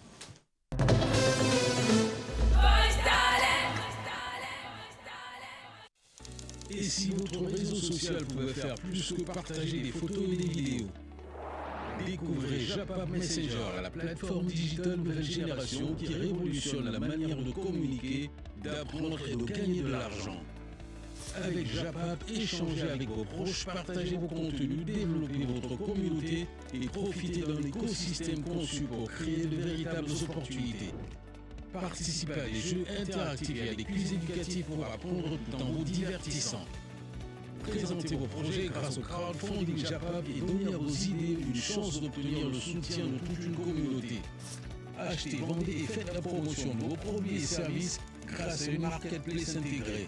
Et si votre réseau social pouvait faire plus que partager des photos et des vidéos? Découvrez Japap Messenger, la plateforme digitale nouvelle génération qui révolutionne la manière de communiquer, d'apprendre et de gagner de l'argent. Avec Japap, échangez avec vos proches, partagez vos contenus, développez votre communauté et profitez d'un écosystème conçu pour créer de véritables opportunités. Participez à des jeux interactifs et à des quiz éducatifs pour apprendre tout en vous divertissant. Présentez vos projets grâce au crowdfunding Japap et donnez à vos idées une chance d'obtenir le soutien de toute une communauté. Achetez, vendez et faites la promotion de vos produits et services grâce à une marketplace intégrée.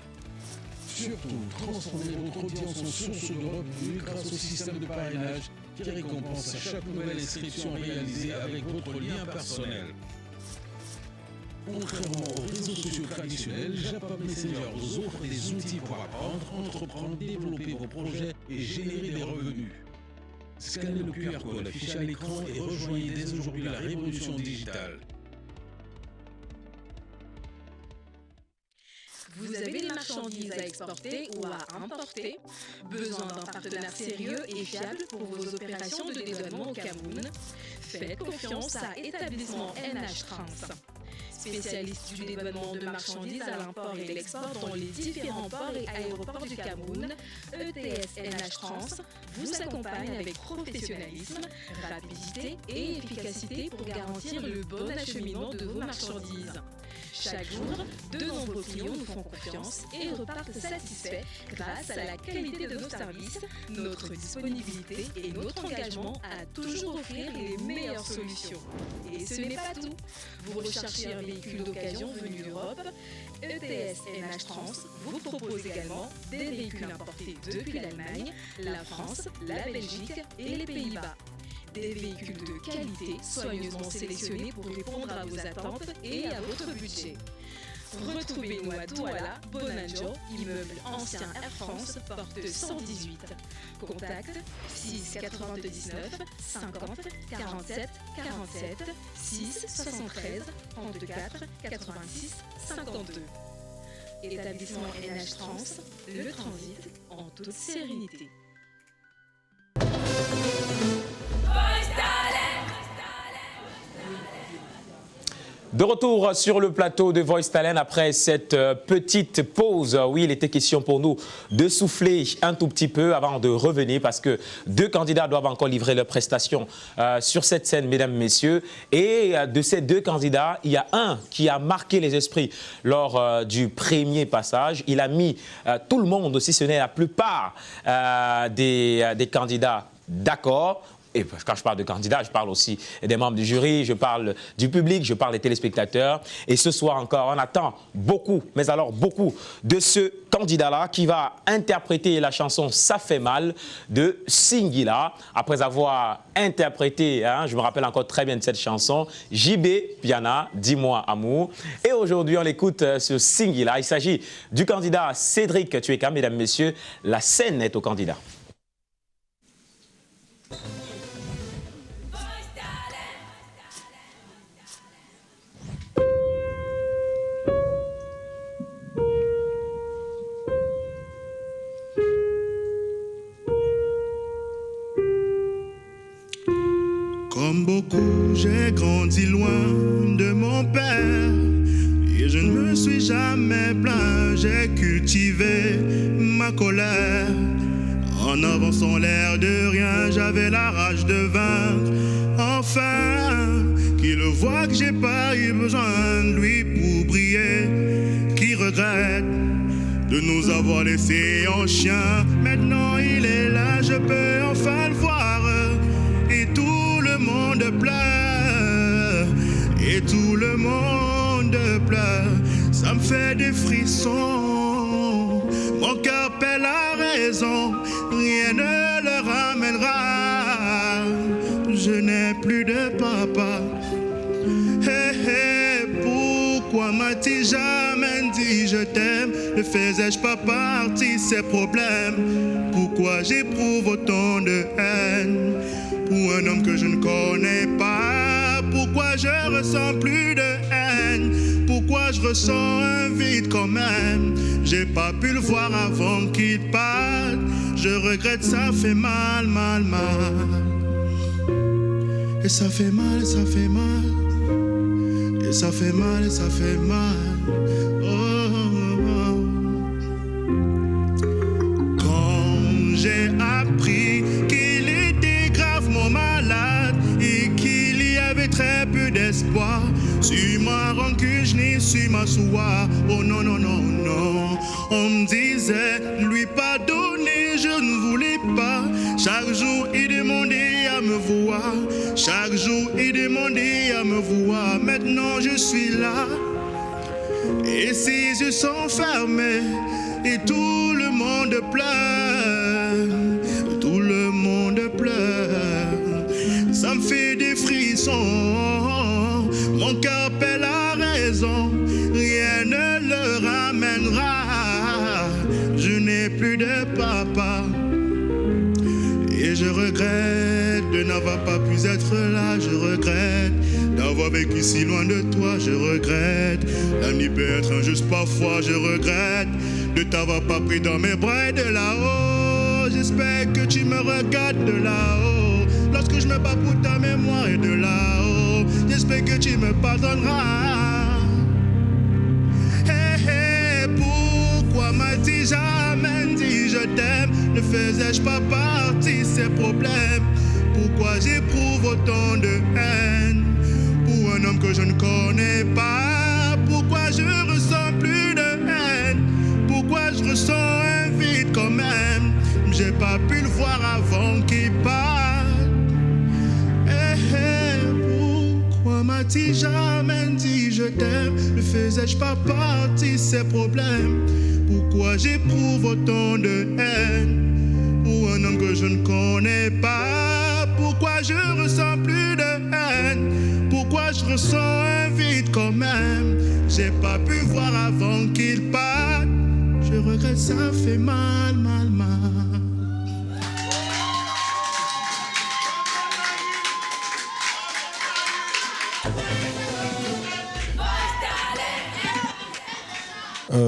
Surtout, transformez votre audience en source de revenus grâce au système de parrainage qui récompense à chaque nouvelle inscription réalisée avec votre lien personnel. Contrairement aux réseaux sociaux traditionnels, Japap Messenger vous offre des outils pour apprendre, entreprendre, développer vos projets et générer des revenus. Scannez le QR code affiché à l'écran et rejoignez dès aujourd'hui la révolution digitale. Vous avez des marchandises à exporter ou à importer? Besoin d'un partenaire sérieux et fiable pour vos opérations de dédouanement au Cameroun? Faites confiance à Établissement NH Trans. Spécialiste du dédouanement de marchandises à l'import et l'export dans les différents ports et aéroports du Cameroun, ETS NH Trans vous accompagne avec professionnalisme, rapidité et efficacité pour garantir le bon acheminement de vos marchandises. Chaque jour, de nombreux clients nous font confiance et repartent satisfaits grâce à la qualité de nos services, notre disponibilité et notre engagement à toujours offrir les meilleures solutions. Et ce n'est pas tout. Vous recherchez un véhicule d'occasion venu d'Europe? ETS NH Trans vous propose également des véhicules importés depuis l'Allemagne, la France, la Belgique et les Pays-Bas. Des véhicules de qualité soigneusement sélectionnés pour répondre à vos attentes et à votre budget. Retrouvez-nous à Douala, Bonanjo, immeuble ancien Air France, porte 118. Contact 6 99 50 47 47 6 73 34 86 52. Établissement NH Trans, le transit en toute sérénité. De retour sur le plateau de Voice Talent après cette petite pause. Oui, il était question pour nous de souffler un tout petit peu avant de revenir parce que 2 candidats doivent encore livrer leurs prestations sur cette scène, mesdames, messieurs. Et de ces 2 candidats, il y a un qui a marqué les esprits lors du premier passage. Il a mis tout le monde, si ce n'est la plupart des candidats, d'accord. Et quand je parle de candidats, je parle aussi des membres du jury, je parle du public, je parle des téléspectateurs. Et ce soir encore, on attend beaucoup, mais alors beaucoup, de ce candidat-là qui va interpréter la chanson « Ça fait mal » de Singila. Après avoir interprété, je me rappelle encore très bien de cette chanson, JB Piana, Dis-moi amour. Et aujourd'hui, on l'écoute sur Singila. Il s'agit du candidat Cédric Tueka. Mesdames, messieurs, la scène est au candidat. Comme beaucoup, j'ai grandi loin de mon père et je ne me suis jamais plaint. J'ai cultivé ma colère en avançant l'air de rien. J'avais la rage de vaincre. Enfin, qu'il voit que j'ai pas eu besoin de lui pour briller, qui regrette de nous avoir laissés en chien. Maintenant il est là, je peux enfin le voir. Et tout le monde pleure, et tout le monde pleure. Ça me fait des frissons, mon cœur pèle la raison. Rien ne le ramènera, je n'ai plus de papa. Pourquoi m'a-t-il jamais dit je t'aime? Ne faisais-je pas partie de ses problèmes? Pourquoi j'éprouve autant de haine pour un homme que je ne connais pas? Pourquoi je ressens plus de haine? Pourquoi je ressens un vide quand même? J'ai pas pu le voir avant qu'il parte. Je regrette, ça fait mal, mal, mal. Et ça fait mal, et ça fait mal. Et ça fait mal, et ça fait mal. Oh, oh, oh. Quand j'ai appris qu'il était gravement malade et qu'il y avait très peu d'espoir, sur ma rancune, je n'y suis m'asseoir. Oh non, non, non, non. On me disait, lui pardonner, je ne voulais pas. Chaque jour, il demandait à me voir. Chaque jour, il demandait à me voir. Maintenant, je suis là. Et ses yeux sont fermés. Et tout le monde pleure. Tout le monde pleure. Ça me fait des frissons. Mon cœur pèle la raison. Rien ne le ramènera. Je n'ai plus de papa. Et je regrette de n'avoir pas pu être là, je regrette. D'avoir vécu si loin de toi, je regrette. L'ami peut être injuste parfois, je regrette. De t'avoir pas pris dans mes bras et de là-haut. J'espère que tu me regardes de là-haut. Lorsque je me bats pour ta mémoire et de là-haut. J'espère que tu me pardonneras. Hey, hey, pourquoi m'as-tu jamais dit je t'aime? Ne faisais-je pas partie de ces problèmes? Pourquoi j'éprouve autant de haine pour un homme que je ne connais pas? Pourquoi je ressens plus de haine? Pourquoi je ressens un vide quand même? J'ai pas pu le voir avant qu'il parte. Hey, hey, pourquoi m'as-tu jamais dit je t'aime? Ne faisais-je pas partie de ces problèmes? Pourquoi j'éprouve autant de haine pour un homme que je ne connais pas? Pourquoi je ressens plus de haine? Pourquoi je ressens un vide quand même? J'ai pas pu voir avant qu'il parte. Je regrette, ça fait mal, mal, mal.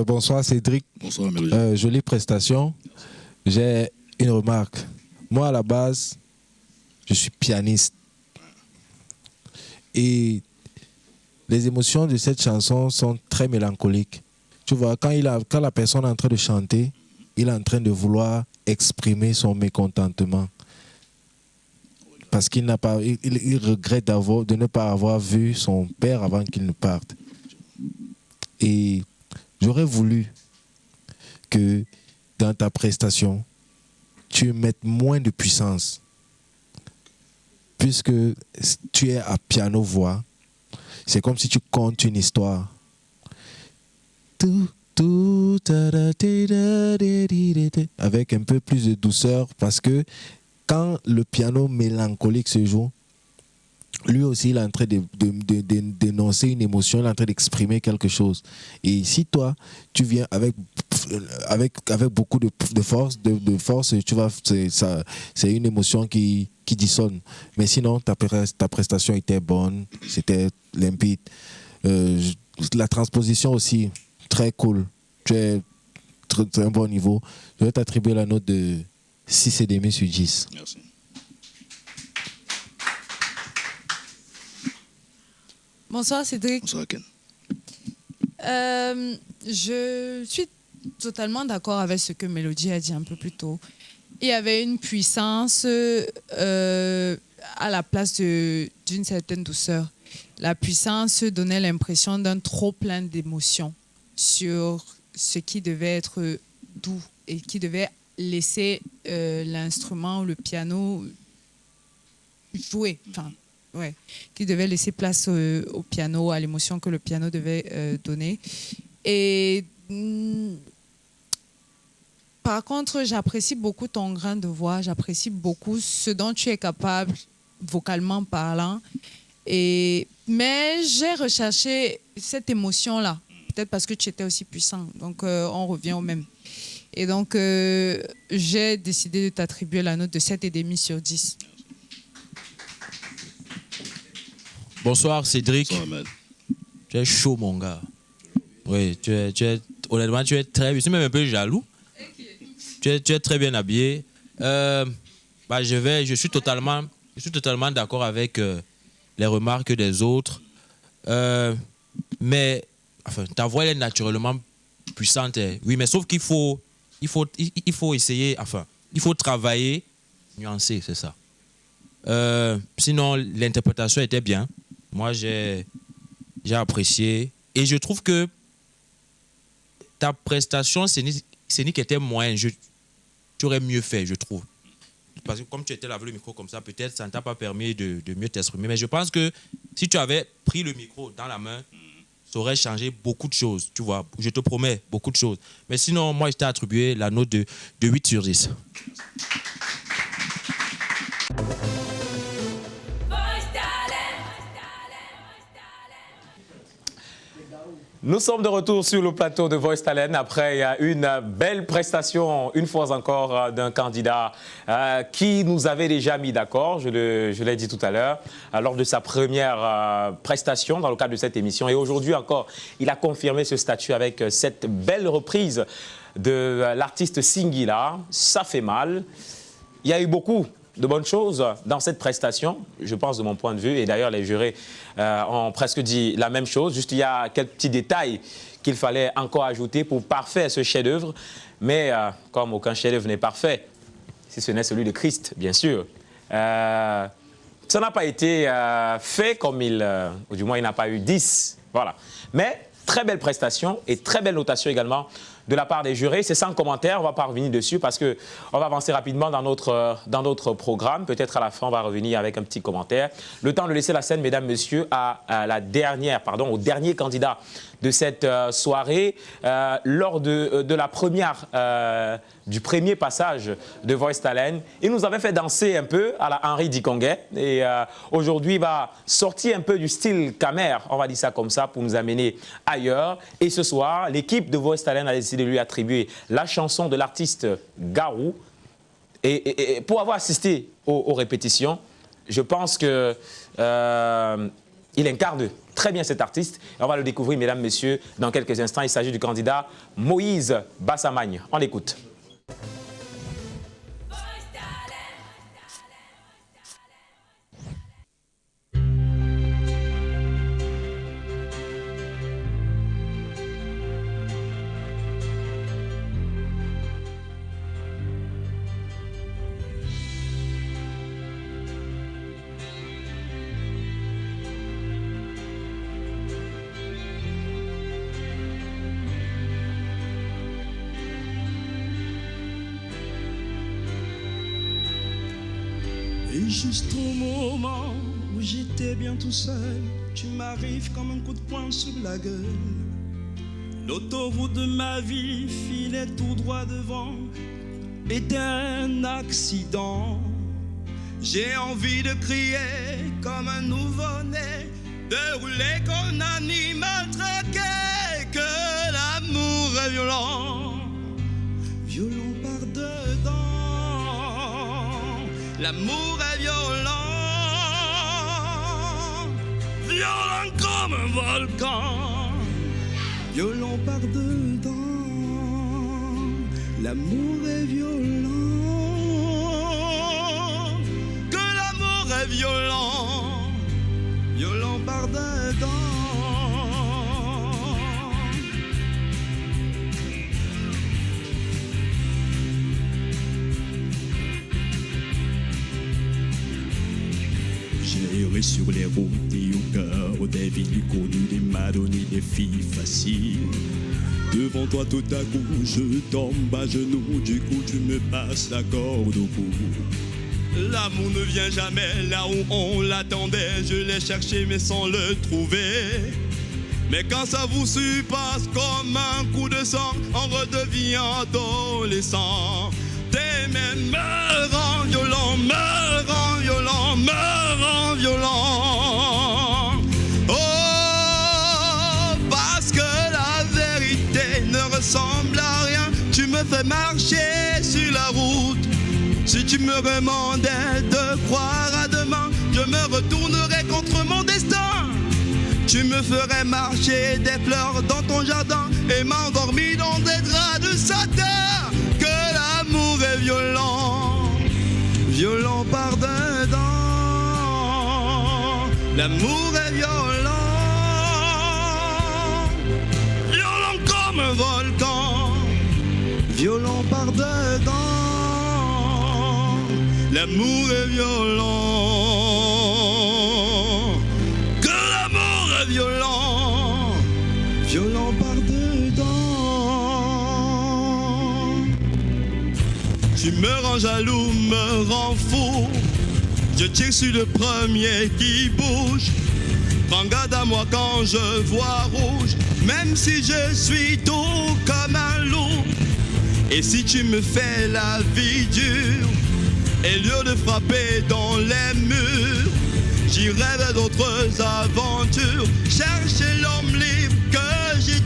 Bonsoir Cédric. Bonsoir Mélodie. Jolie prestation. J'ai une remarque. Moi à la base, je suis pianiste. Et les émotions de cette chanson sont très mélancoliques. Tu vois, quand la personne est en train de chanter, il est en train de vouloir exprimer son mécontentement. Parce qu'il regrette de ne pas avoir vu son père avant qu'il ne parte. Et j'aurais voulu que dans ta prestation, tu mettes moins de puissance. Puisque tu es à piano-voix, c'est comme si tu contes une histoire. Avec un peu plus de douceur, parce que quand le piano mélancolique se joue, lui aussi il est en train d'énoncer une émotion, il est en train d'exprimer quelque chose. Et si toi, tu viens avec beaucoup de force, tu vois, c'est une émotion qui dissonne. Mais sinon, ta prestation était bonne, c'était limpide. La transposition aussi, très cool. Tu es à un bon niveau. Je vais t'attribuer la note de 6,5 sur 10. Merci. Bonsoir Cédric. Bonsoir Ken. Je suis totalement d'accord avec ce que Mélodie a dit un peu plus tôt. Il y avait une puissance à la place d'une certaine douceur. La puissance donnait l'impression d'un trop plein d'émotions sur ce qui devait être doux et qui devait laisser l'instrument ou le piano jouer. Enfin, ouais, qui devait laisser place au piano, à l'émotion que le piano devait donner. Et par contre, j'apprécie beaucoup ton grain de voix, j'apprécie beaucoup ce dont tu es capable, vocalement parlant. Mais j'ai recherché cette émotion-là, peut-être parce que tu étais aussi puissant. Donc, on revient au même. Et donc, j'ai décidé de t'attribuer la note de 7,5 sur 10. Bonsoir Cédric. Bonsoir Ahmed. Tu es chaud mon gars. Oui, honnêtement, tu es très bien. Je suis même un peu jaloux. Tu es très bien habillé. Je suis totalement d'accord avec les remarques des autres. Mais enfin, ta voix elle est naturellement puissante. Oui, mais sauf qu'il faut essayer, enfin, il faut travailler, nuancer, c'est ça. Sinon, l'interprétation était bien. Moi, j'ai apprécié. Et je trouve que ta prestation scénique était moyenne. Tu aurais mieux fait, je trouve. Parce que comme tu étais là avec le micro comme ça, peut-être ça ne t'a pas permis de mieux t'exprimer. Mais je pense que si tu avais pris le micro dans la main, ça aurait changé beaucoup de choses. Tu vois, je te promets, beaucoup de choses. Mais sinon, moi, je t'ai attribué la note de 8 sur 10. Nous sommes de retour sur le plateau de Voice Talent après une belle prestation, une fois encore, d'un candidat qui nous avait déjà mis d'accord, je l'ai dit tout à l'heure, lors de sa première prestation dans le cadre de cette émission. Et aujourd'hui encore, il a confirmé ce statut avec cette belle reprise de l'artiste Singila. Ça fait mal. Il y a eu beaucoup de bonnes choses dans cette prestation, je pense de mon point de vue, et d'ailleurs les jurés ont presque dit la même chose, juste il y a quelques petits détails qu'il fallait encore ajouter pour parfaire ce chef-d'œuvre, mais comme aucun chef-d'œuvre n'est parfait, si ce n'est celui de Christ, bien sûr, ça n'a pas été fait comme ou du moins il n'a pas eu 10, voilà. Mais très belle prestation et très belle notation également de la part des jurés. C'est sans commentaire, on ne va pas revenir dessus parce qu'on va avancer rapidement dans notre programme. Peut-être à la fin, on va revenir avec un petit commentaire. Le temps de laisser la scène, mesdames, messieurs, au dernier candidat de cette soirée. Lors de la première, du premier passage de Voice Talent, il nous avait fait danser un peu à la Henri Dikonguet. Et aujourd'hui, il va sortir un peu du style Camer, on va dire ça comme ça, pour nous amener ailleurs. Et ce soir, l'équipe de Voice Talent a décidé de lui attribuer la chanson de l'artiste Garou. Et pour avoir assisté aux répétitions, je pense que il incarne très bien cet artiste. Et on va le découvrir, mesdames, messieurs, dans quelques instants. Il s'agit du candidat Moïse Bassamagne. On l'écoute. Et juste au moment où j'étais bien tout seul, tu m'arrives comme un coup de poing sur la gueule. L'autoroute de ma vie filait tout droit devant et d'un accident. J'ai envie de crier comme un nouveau-né, de rouler comme un animal traqué, que l'amour est violent, violent par dedans. L'amour est violent, violent comme un volcan, violent par dedans. L'amour est violent, que l'amour est violent, violent par dedans. J'ai erré sur les routes et au cœur des villes connues, des madonnées, des filles faciles. Devant toi tout à coup je tombe à genoux, du coup tu me passes la corde au cou. L'amour ne vient jamais là où on l'attendait, je l'ai cherché mais sans le trouver. Mais quand ça vous surpasse comme un coup de sang, on redevient adolescent. T'aimer me rend violent, me rend violent, me rend violent. Oh, parce que la vérité ne ressemble à rien. Tu me fais marcher sur la route. Si tu me demandais de croire à demain, je me retournerais contre mon destin. Tu me ferais marcher des fleurs dans ton jardin et m'endormir dans des draps de satin. Que l'amour est violent, violent par dedans. L'amour est violent, violent comme un volcan, violent par dedans. L'amour est violent, que l'amour est violent, violent par dedans. Tu me rends jaloux, me rends fou. Je tire sur le premier qui bouge. Prends garde à moi quand je vois rouge, même si je suis tout comme un loup. Et si tu me fais la vie dure, et lieu de frapper dans les murs, j'irai vers d'autres aventures, chercher l'homme libre que j'ai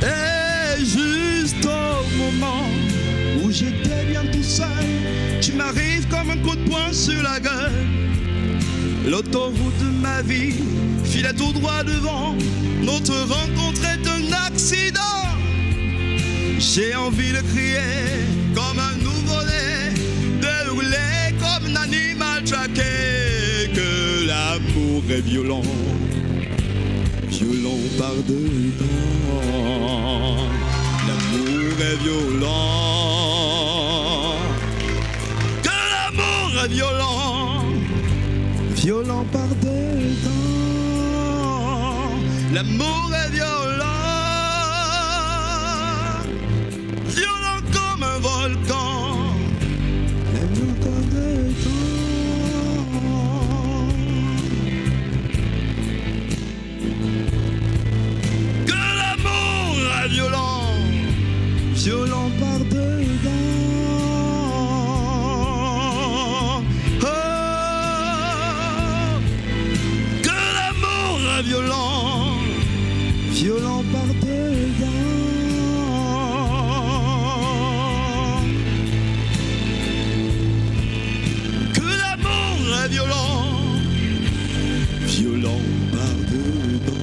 Et juste au moment où j'étais bien tout seul, tu m'arrives comme un coup de poing sur la gueule. L'autoroute de ma vie filait tout droit devant. Notre rencontre est un accident. J'ai envie de crier comme un nouveau-né, de rouler comme un animal traqué. Que l'amour est violent, violent par dedans. L'amour est violent. Que l'amour est violent, violent par dedans. L'amour est violent, violent comme un volcan. L'amour par dedans. Que l'amour est violent, violent par dedans. Oh, que l'amour est violent, violent par dedans. Que l'amour est violent, violent par dedans.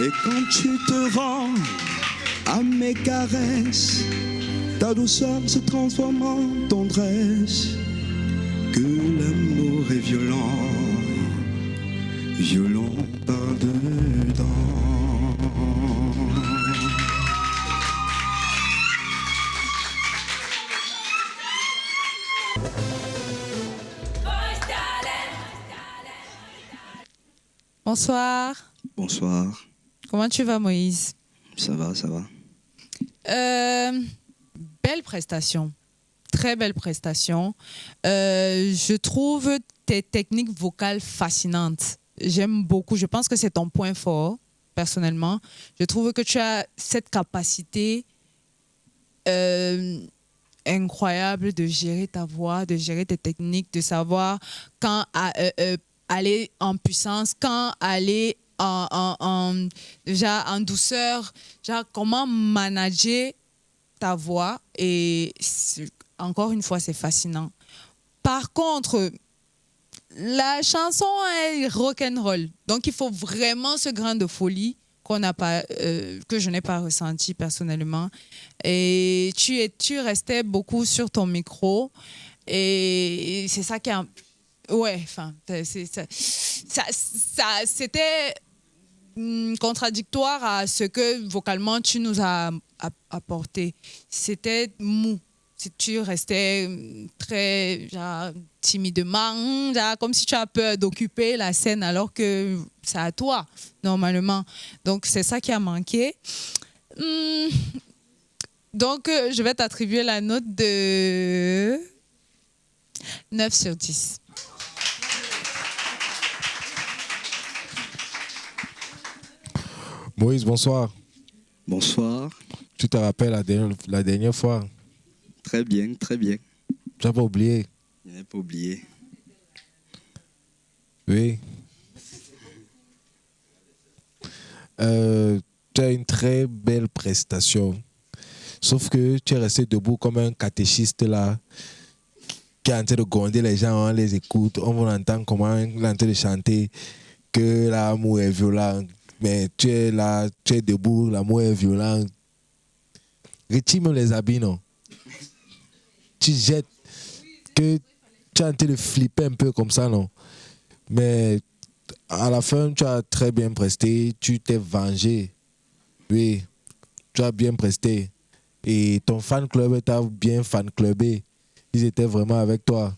Et quand tu te rends à mes caresses, ta douceur se transforme en tendresse. Que l'amour est violent, violent par dedans. Bonsoir. Bonsoir, Comment tu vas, Moïse? ça va, ça va. Belle prestation. Très belle prestation. Je trouve tes techniques vocales fascinantes. J'aime beaucoup. Je pense que c'est ton point fort, personnellement. Je trouve que tu as cette capacité incroyable de gérer ta voix, de gérer tes techniques, de savoir quand aller en puissance, quand aller déjà en douceur, genre comment manager ta voix. Et encore une fois, c'est fascinant. Par contre, la chanson est rock'n'roll. Donc, il faut vraiment ce grain de folie qu'on n'a pas, que je n'ai pas ressenti personnellement. Et tu restais beaucoup sur ton micro. Et c'est ça qui a... Ouais, enfin, c'était contradictoire à ce que vocalement tu nous as apporté. C'était mou. Tu restais très genre, timidement, genre, comme si tu as peur d'occuper la scène alors que c'est à toi, normalement. Donc, c'est ça qui a manqué. Donc, je vais t'attribuer la note de 9 sur 10. Moïse, bonsoir. Bonsoir. Tu te rappelles la dernière fois? Très bien, très bien. Tu n'as pas oublié? Je n'ai pas oublié. Oui. Tu as une très belle prestation. Sauf que tu es resté debout comme un catéchiste là, qui est en train de gronder les gens, on les écoute, on va entendre comment il est en train de chanter que l'amour est violent. Mais tu es là, tu es debout, l'amour est violent. Retire même les habits, non? Tu jettes, que tu es en train de flipper un peu comme ça, non? Mais à la fin, tu as très bien presté, tu t'es vengé. Oui, tu as bien presté. Et ton fan club t'a bien fan clubé. Ils étaient vraiment avec toi.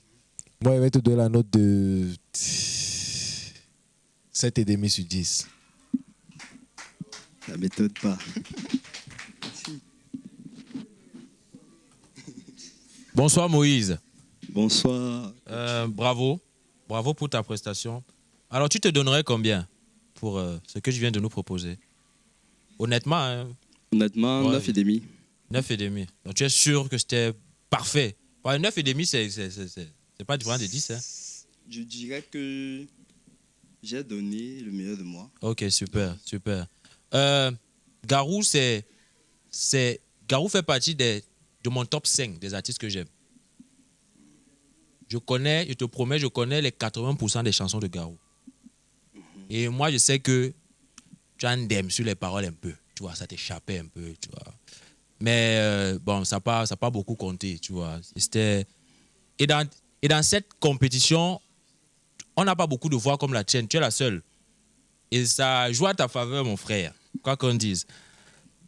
Moi, je vais te donner la note de 7,5 sur 10. Ça ne m'étonne pas. Bonsoir Moïse. Bonsoir. Bravo. Bravo pour ta prestation. Alors, tu te donnerais combien pour ce que je viens de nous proposer? Honnêtement, hein, Honnêtement, ouais. 9,5. 9,5. Donc, tu es sûr que c'était parfait Ouais, 9,5, c'est pas différent de 10. Hein. Je dirais que j'ai donné le meilleur de moi. Ok, super, super. Garou, Garou fait partie de mon top 5 des artistes que j'aime. Je te promets, je connais les 80% des chansons de Garou. Et moi, je sais que tu as un dème sur les paroles un peu. Tu vois, ça t'échappait un peu, tu vois. Mais bon, ça n'a pas beaucoup compté, tu vois. Et dans cette compétition, on n'a pas beaucoup de voix comme la tienne. Tu es la seule. Et ça joue à ta faveur, mon frère, quoi qu'on dise.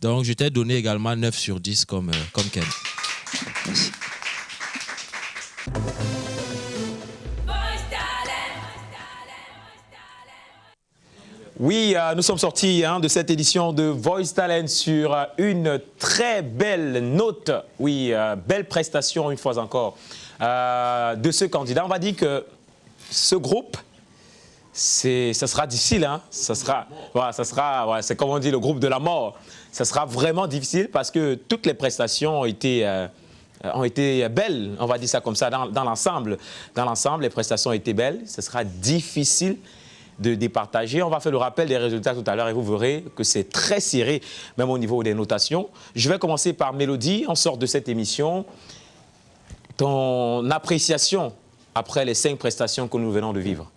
Donc, je t'ai donné également 9 sur 10 comme Ken. Merci. Oui, nous sommes sortis de cette édition de Voice Talent sur une très belle note. Oui, belle prestation une fois encore de ce candidat. On va dire que ce groupe, ça sera difficile. Hein? C'est comme on dit, le groupe de la mort. Ça sera vraiment difficile parce que toutes les prestations ont été belles. On va dire ça comme ça dans l'ensemble. Dans l'ensemble, les prestations ont été belles. Ce sera difficile de départager. On va faire le rappel des résultats tout à l'heure et vous verrez que c'est très serré, même au niveau des notations. Je vais commencer par Mélodie. On sort de cette émission. Ton appréciation après les 5 prestations que nous venons de vivre?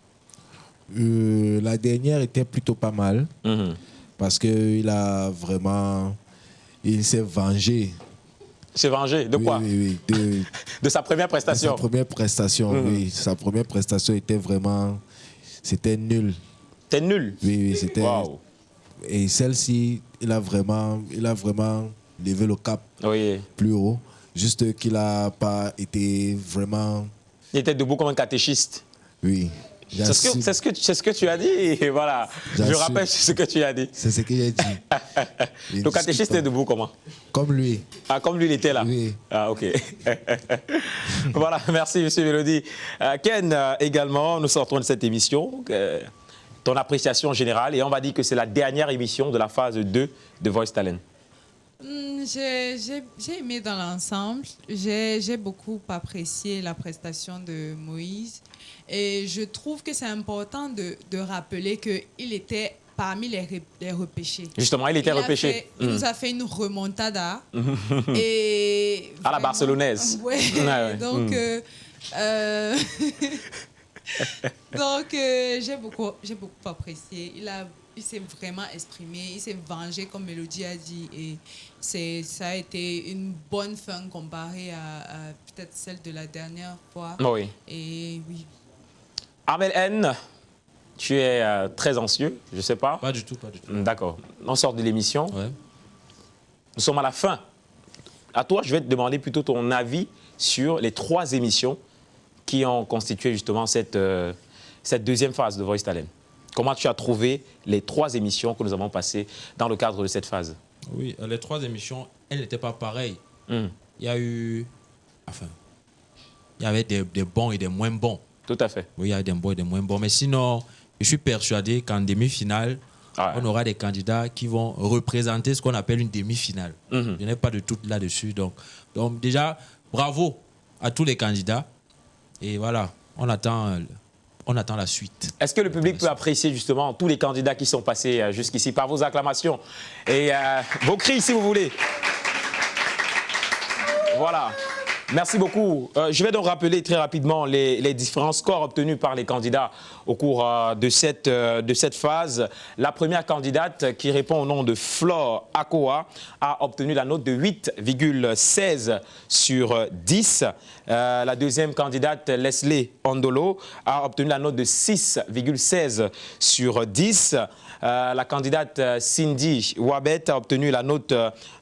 La dernière était plutôt pas mal parce qu'il s'est vengé. Se venger de quoi? Oui, de sa première prestation. De sa première prestation, oui. Sa première prestation était vraiment... C'était nul. C'était nul? Oui, c'était... Wow. Et celle-ci, il a vraiment levé le cap plus haut. Juste qu'il n'a pas été vraiment... Il était debout comme un catéchiste. Oui. C'est ce que tu as dit. Et voilà. Je rappelle ce que tu as dit. C'est ce que j'ai dit. Le catéchiste est debout comment? Comme lui. Ah, comme lui, il était là? Oui. Ah, ok. Voilà, merci, M. Mélodie. Ken, également, nous sortons de cette émission. Ton appréciation générale, et on va dire que c'est la dernière émission de la phase 2 de Voice Talent. J'ai aimé dans l'ensemble. J'ai beaucoup apprécié la prestation de Moïse. Et je trouve que c'est important de rappeler qu'il était parmi les repêchés. Justement, il était repêché. Il nous a fait une remontada. Et à la barcelonaise. Ouais. Donc, donc j'ai beaucoup apprécié. Il s'est vraiment exprimé, il s'est vengé comme Mélodie a dit. Et ça a été une bonne fin comparée à peut-être celle de la dernière fois. Oui. Et oui. Armel N, tu es très anxieux, je ne sais pas. Pas du tout, pas du tout. D'accord. On sort de l'émission. Ouais. Nous sommes à la fin. À toi, je vais te demander plutôt ton avis sur les 3 émissions qui ont constitué justement cette deuxième phase de Voice Talent. Comment tu as trouvé les 3 émissions que nous avons passées dans le cadre de cette phase? Oui, les 3 émissions, elles n'étaient pas pareilles. Il y a eu... Enfin, il y avait des bons et des moins bons. Tout à fait. Oui, il y a des bons et des moins bons. Mais sinon, je suis persuadé qu'en demi-finale, on aura des candidats qui vont représenter ce qu'on appelle une demi-finale. Je n'ai pas de doute là-dessus. Donc déjà, bravo à tous les candidats. Et voilà, on attend la suite. Est-ce que le public peut apprécier justement tous les candidats qui sont passés jusqu'ici par vos acclamations et vos cris si vous voulez? Voilà. Merci beaucoup. Je vais donc rappeler très rapidement les différents scores obtenus par les candidats au cours de cette phase. La première candidate qui répond au nom de Flore Akoa a obtenu la note de 8,16 sur 10. La deuxième candidate, Leslie Ondolo, a obtenu la note de 6,16 sur 10. La candidate Cindy Wabet a obtenu la note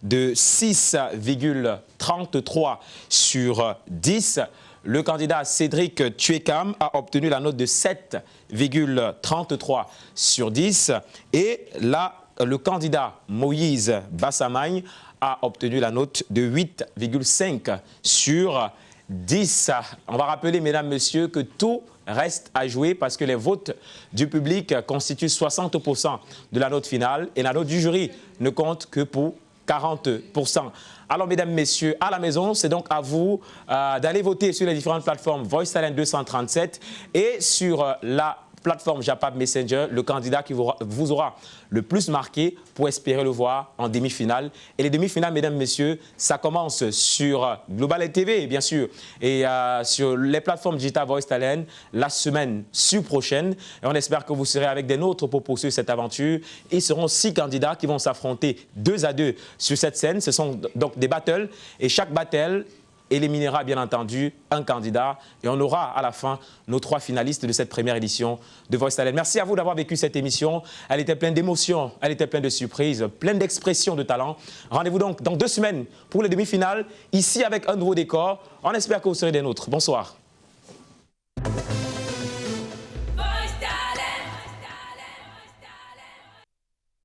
de 6,33 sur 10. Le candidat Cédric Tuekam a obtenu la note de 7,33 sur 10. Et là, le candidat Moïse Bassamagne a obtenu la note de 8,5 sur 10. On va rappeler, mesdames, messieurs, que tout reste à jouer parce que les votes du public constituent 60% de la note finale et la note du jury ne compte que pour 40%. Alors, mesdames, messieurs, à la maison, c'est donc à vous d'aller voter sur les différentes plateformes Voice Talent 237 et sur la plateforme Japap Messenger, le candidat qui vous aura le plus marqué pour espérer le voir en demi-finale. Et les demi-finales, mesdames, messieurs, ça commence sur Global TV, bien sûr, et sur les plateformes digitales Voice Talent la semaine prochaine. Et on espère que vous serez avec des nôtres pour poursuivre cette aventure. Ils seront 6 candidats qui vont s'affronter 2 à 2 sur cette scène. Ce sont donc des battles et chaque battle éliminera bien entendu un candidat et on aura à la fin nos 3 finalistes de cette première édition de Voice Talent. Merci à vous d'avoir vécu cette émission. Elle était pleine d'émotions, elle était pleine de surprises, pleine d'expressions de talent. Rendez-vous donc dans 2 semaines pour les demi-finales, ici avec un nouveau décor. On espère que vous serez des nôtres. Bonsoir.